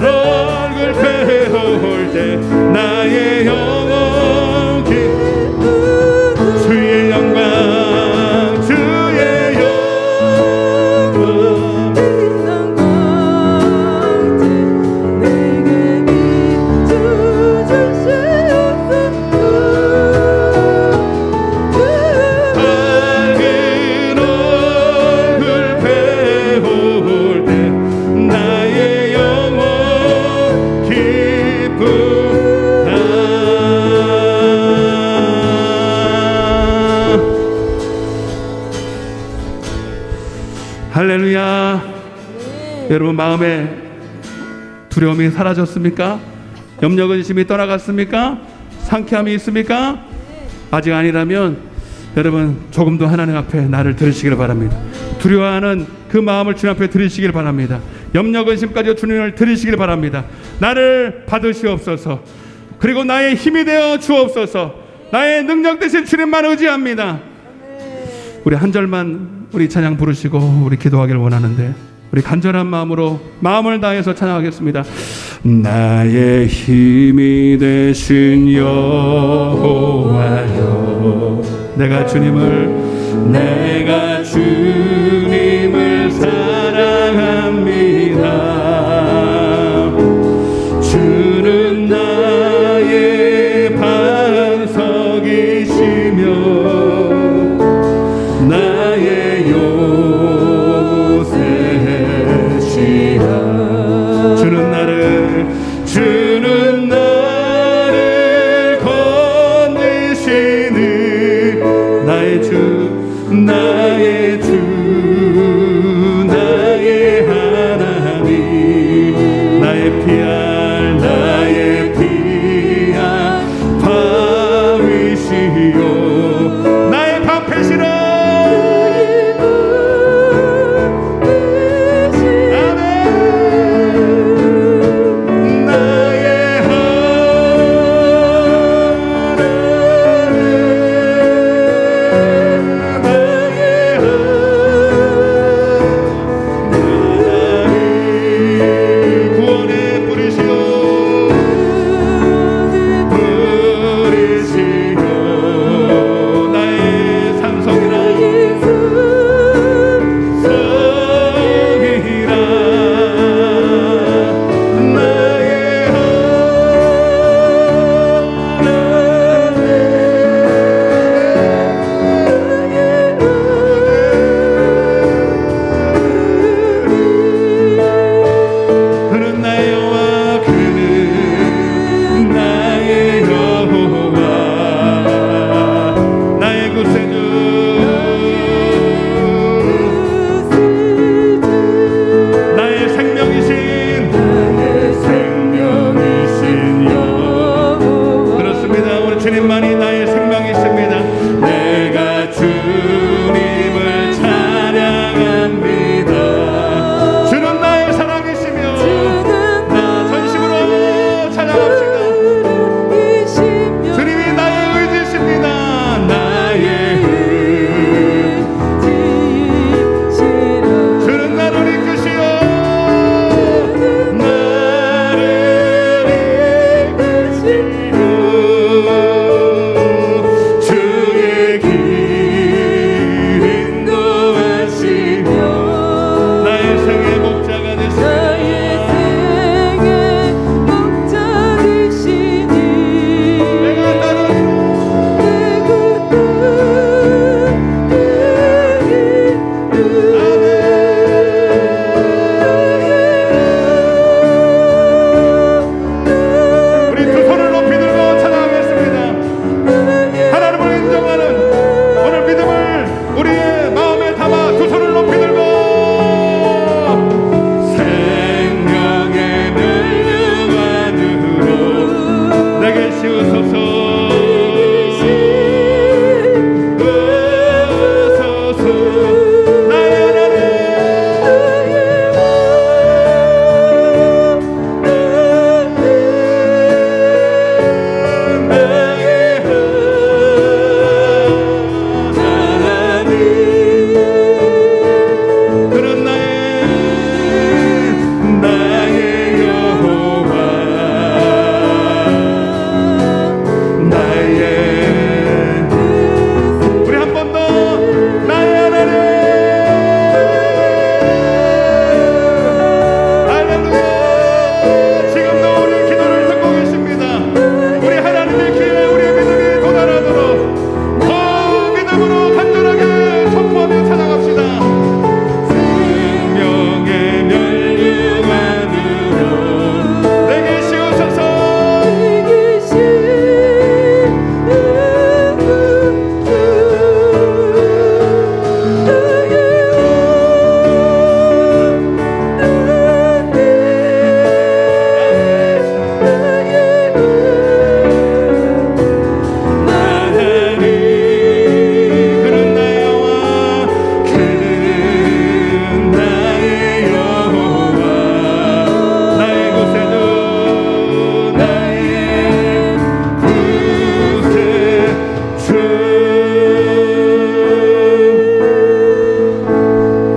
A: 얼굴 배울 때 나의 영혼 주의 영광 주의 영광
B: 세상 광채 내게 비춰 주시옵소서.
A: 밝은 얼굴 배울 때 나의 영혼 기쁘다. 할렐루야. 여러분 마음에 두려움이 사라졌습니까? 염려 근심이 떠나갔습니까? 상쾌함이 있습니까? 아직 아니라면 여러분 조금 더 하나님 앞에 나를 들으시길 바랍니다. 두려워하는 그 마음을 주님 앞에 들으시길 바랍니다. 염려 근심까지 주님을 들으시길 바랍니다. 나를 받으시옵소서. 그리고 나의 힘이 되어 주옵소서. 나의 능력 되신 주님만 의지합니다. 우리 한 절만 우리 찬양 부르시고 우리 기도하기를 원하는데 우리 간절한 마음으로 마음을 다해서 찬양하겠습니다. 나의 힘이 되신 여호와여, 내가 주님을 사랑합니다. 주는 나의 반석이시며 나의 요새시라. 주는 나를 건지시는 나의 주 나의 하나님, 나의 피할 바위시요 나의 방패시라.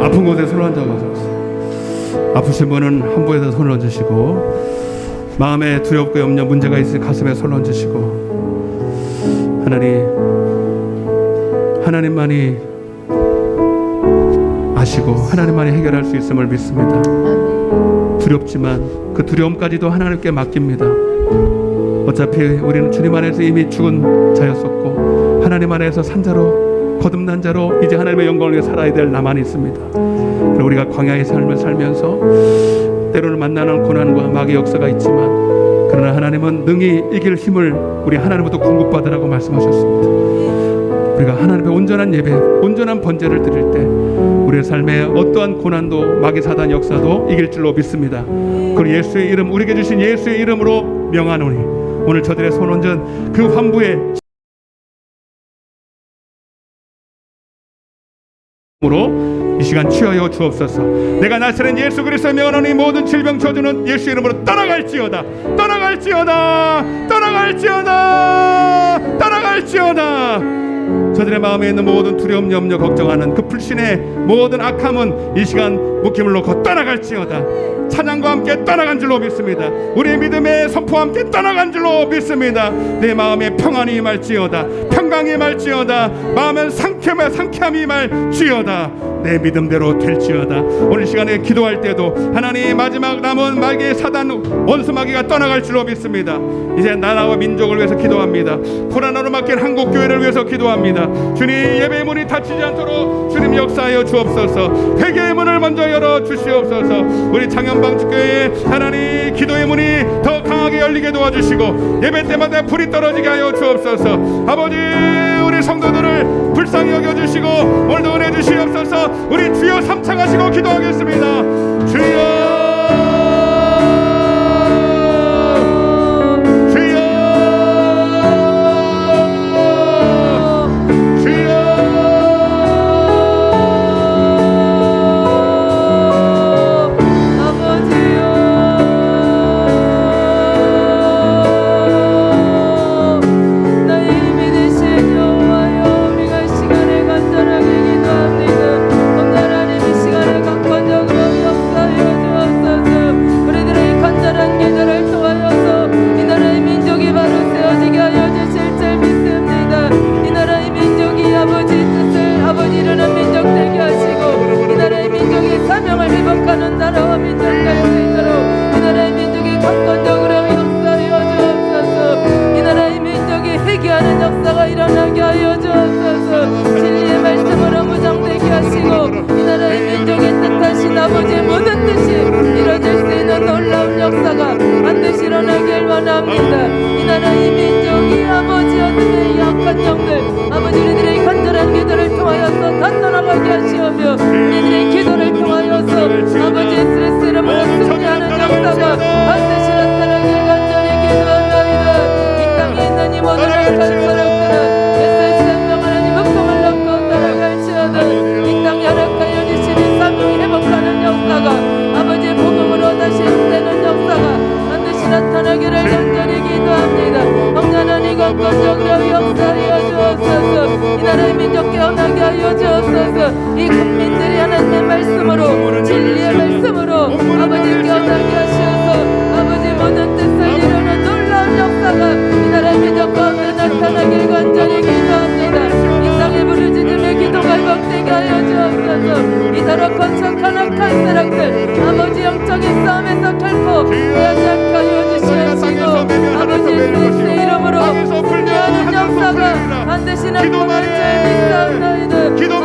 C: 아픈 곳에 손을 얹어보세요. 아프신 분은 한부에서 손을 얹으시고, 마음에 두렵고 염려 문제가 있으니 가슴에 손을 얹으시고, 하나님만이 아시고 하나님만이 해결할 수 있음을 믿습니다. 두렵지만 그 두려움까지도 하나님께 맡깁니다. 어차피 우리는 주님 안에서 이미 죽은 자였었고, 하나님 안에서 산자로 거듭난 자로 이제 하나님의 영광을 위해 살아야 될 나만 있습니다. 그리고 우리가 광야의 삶을 살면서 때로는 만나는 고난과 마귀의 역사가 있지만, 그러나 하나님은 능히 이길 힘을 우리 하나님부터 공급받으라고 말씀하셨습니다. 우리가 하나님의 온전한 예배, 온전한 번제를 드릴 때 우리의 삶에 어떠한 고난도 마귀 사단 역사도 이길 줄로 믿습니다. 그리고 예수의 이름, 우리에게 주신 예수의 이름으로 명하노니, 오늘 저들의 손 얹은 그 환부에 이 시간 취하여 주옵소서. 내가 나사렛 예수 그리스도의 명하노니 모든 질병 저주는 예수 이름으로 떠나갈지어다, 떠나갈지어다, 떠나갈지어다, 떠나갈지어다. 저들의 마음에 있는 모든 두려움, 염려, 걱정하는 그 불신의 모든 악함은 이 시간 묶임을 놓고 떠나갈지어다. 찬양과 함께 떠나간 줄로 믿습니다. 우리의 믿음의 선포와 함께 떠나간 줄로 믿습니다. 내 마음에 평안이 임할지어다, 평강이 임할지어다, 마음은 상쾌함이 임할지어다. 내 믿음대로 될지어다. 오늘 시간에 기도할 때도 하나님 마지막 남은 마귀의 사단 원수 마귀가 떠나갈 줄로 믿습니다. 이제 나라와 민족을 위해서 기도합니다. 코로나로 막힌 한국 교회를 위해서 기도합니다. 주님, 예배의 문이 닫히지 않도록 주님 역사하여 주옵소서. 회개의 문을 먼저 열어 주시옵소서. 우리 장현방주교회 하나님 기도의 문이 더 강하게 열리게 도와주시고, 예배 때마다 불이 떨어지게 하여 주옵소서. 아버지, 우리 성도들을 불쌍히 여겨주시고 오늘도 은혜 주시옵소서. 우리 주여 삼창하시고 기도하겠습니다. 주여,
B: 이 국민들이 하나님의 말씀으로, 진리의 말씀으로 아버지 깨어나게 하시어서 아버지 모든 뜻을 이루는 놀라운 역사가 이 나라의 민족 가운데 나타나길 간절히 기도합니다. 이 땅의 부르짖음의 기도가 회복되게 하여 주옵소서. 이 나라 거룩한 악한 사람들 아버지 영적인 싸움에서 결코 패하지 않게 하여 주시옵시고, 아버지 예수의 이름으로 승리하는 역사가 반드시 나타날 줄 믿사옵나이다.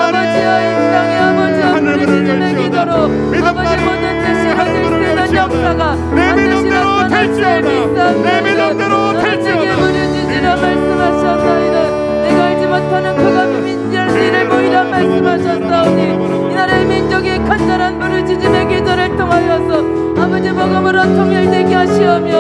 B: 아버지여, 이 땅에 아버지여 부르짖음의 기도로 아버지 모든 뜻이 이루어질 수 있는 역사가 반드시 나타날 줄 믿사옵나이다. 너는 내게 부르짖으라 말씀하셨나이다. 내가 알지 못하는 그가 민족의 일을 보이라 말씀하셨사오니, 이 나라의 민족이 간절한 부르짖음의 기도를 통하여서 아버지 복음으로 통일되게 하시오며,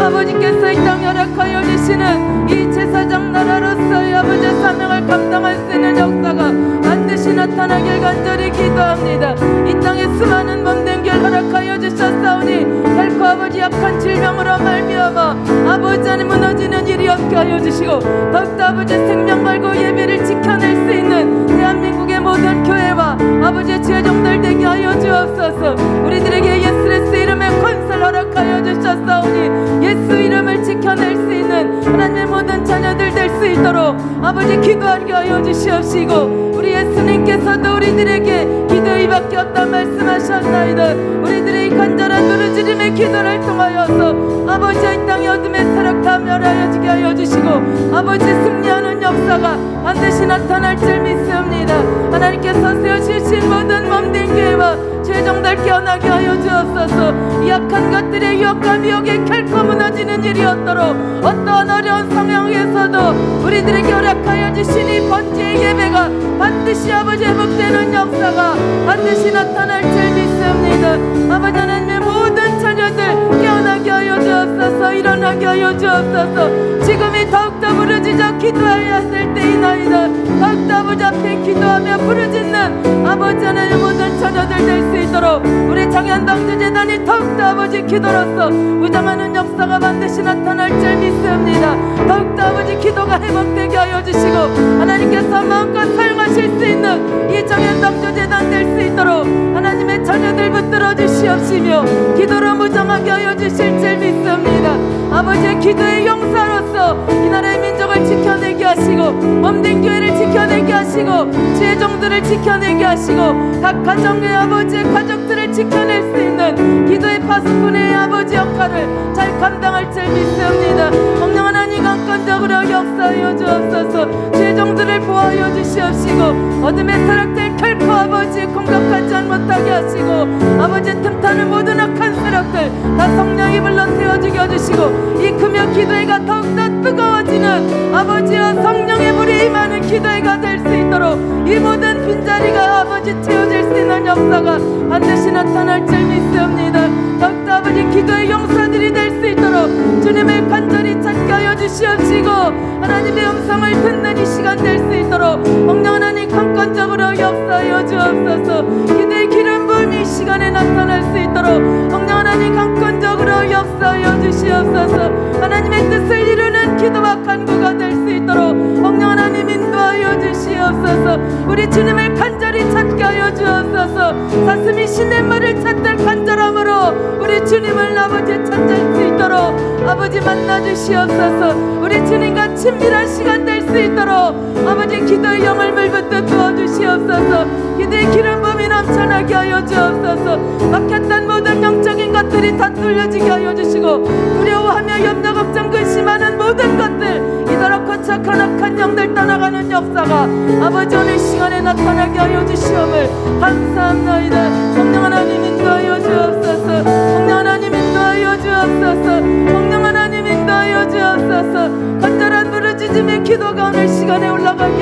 B: 아버지께서 이 땅 허락하여 주시는 이 제사장 나라로서의 아버지 사명을 감당할 수 있는 역사가 반드시 나타나길 간절히 기도합니다. 이 땅에 수많은 몸된 결 허락하여 주셨사오니 결코 아버지 약한 질병으로 말미암아 아버지 안에 무너지는 일이 없게 하여 주시고, 더욱더 아버지 생명 걸고 예배를 지켜낼 수 있는 대한민국의 모든 교회와 아버지의 지혜종들 되게 주옵소서. 우리들에게 예수 그리스도 이름의 권세를 허락하여 주셨사오니 예수 이름을 지켜낼 수 있는 하나님의 모든 자녀들 될 수 있도록 아버지 기도하게 하여 주시옵시고, 우리 예수님께서도 우리들에게 기도의 밖에 없다 말씀하셨나이다. 우리들의 간절한 부르짖음의 기도를 통하여서 아버지 이 땅의 어둠의 세력 다 멸하여 지게 하여 주시고 아버지 승리하는 역사가 반드시 나타날 줄 믿습니다. 하나님께서 세우신 모든 몸된 교회와 죄종들 깨어나게 하여 주옵소서. 이 약한 것들의 유혹과 미혹에 결코 무너지는 일이 없도록 어떠한 어려운 상황에서도 우리들에게 허락하여 주신 이 번제의 예배가 반드시 아버지 회복되는 역사가 반드시 나타날 줄 믿습니다. 아버지 하나님의 모든 자녀들 깨어나게 하여 주옵소서. 일어나게 하여 주옵소서. 지금이 더욱더 부르짖어 기도해야 될 때이나이다. 더욱더 아버지 앞에 기도하며 부르짖는 아버지 하나님의 모든 자녀들 될 수 있도록 우리 장현당주재단이 더욱더 아버지 기도로서 무장하는 역사가 반드시 나타날 줄 믿습니다. 더욱더 아버지 기도가 회복되게 하여 주시고 하나님께서 마음껏 사용하실 수 있는 이 장현당주재단 될 수 있도록 하나님의 자녀들 붙들어 주시옵시며 기도로 무장하게 하여 주실 줄 믿습니다. 아버지의 기도의 용사로서 이 나라의 민족을 지켜내게 하시고 몸된 교회를 지켜내게 하시고 죄종들을 지켜내게 하시고 각 가정의 아버지의 가족들을 지켜낼 수 있는 기도의 파수꾼의 아버지 역할을 잘 감당할 줄 믿습니다. 성령 하나님 강권적으로 역사하여 주옵소서. 죄종들을 보호하여 주시옵시고 어둠의 세력들 결코 아버지 공격하지 못하게 하시고 아버지 틈타는 모든 악한 세력들 다 성령이 불러 태워주게 해주시고 이 금요 기도회가 더욱더 뜨거워지는 아버지와 성령의 불이 임하는 기도회가 될 수 있도록 이 모든 빈자리가 아버지 채워질 수 있는 역사가 반드시 나타날 줄 믿습니다. 더욱더 아버지 기도의 용사들이 될 수 있도록 주님을 간절히 찾게 하여 주시옵시고 하나님의 음성을 듣는 이 시간 될 수 있도록 성령 하나님 강권적으로 역사하여 주옵소서. 기도의 기름 부음이 이 시간에 나타날 수 있도록 성령 하나님 강권적으로 역사하여 주시옵소서. 하나님의 뜻을 이루는 기도와 간구가 될 수 있도록 성령 하나님 인도하여 주시옵소서. 우리 주님을 간절히 찾게 하여 주옵소서. 사슴이 시냇물을 찾들 간절함으로 우리 주님을 아버지 찾을 수 있도록 아버지 만나 주시옵소서. 우리 주님과 친밀한 시간 될 수 있도록 아버지 기도의 영을 물붓듯 부어주시옵소서. 기도의 기름 부음이 넘쳐나게 하여 주옵소서. 막혔던 모든 영적인 것들이 다 뚫려지게 하여 주시고 두려워하며 염려 걱정 근심하는 모든 것들 이더러 거착한 악한 영들 떠나가는 역사가 아버지 오늘 시간에 나타나게 하여 주시옵을 감사합나이다. 성령 하나님 인도하여 주옵소서. 성령 하나님 인도하여 주옵소서. 성령 하나님 인도하여 주옵소서. 간절한 부르짖음의 기도가 오늘 시간에 올라가게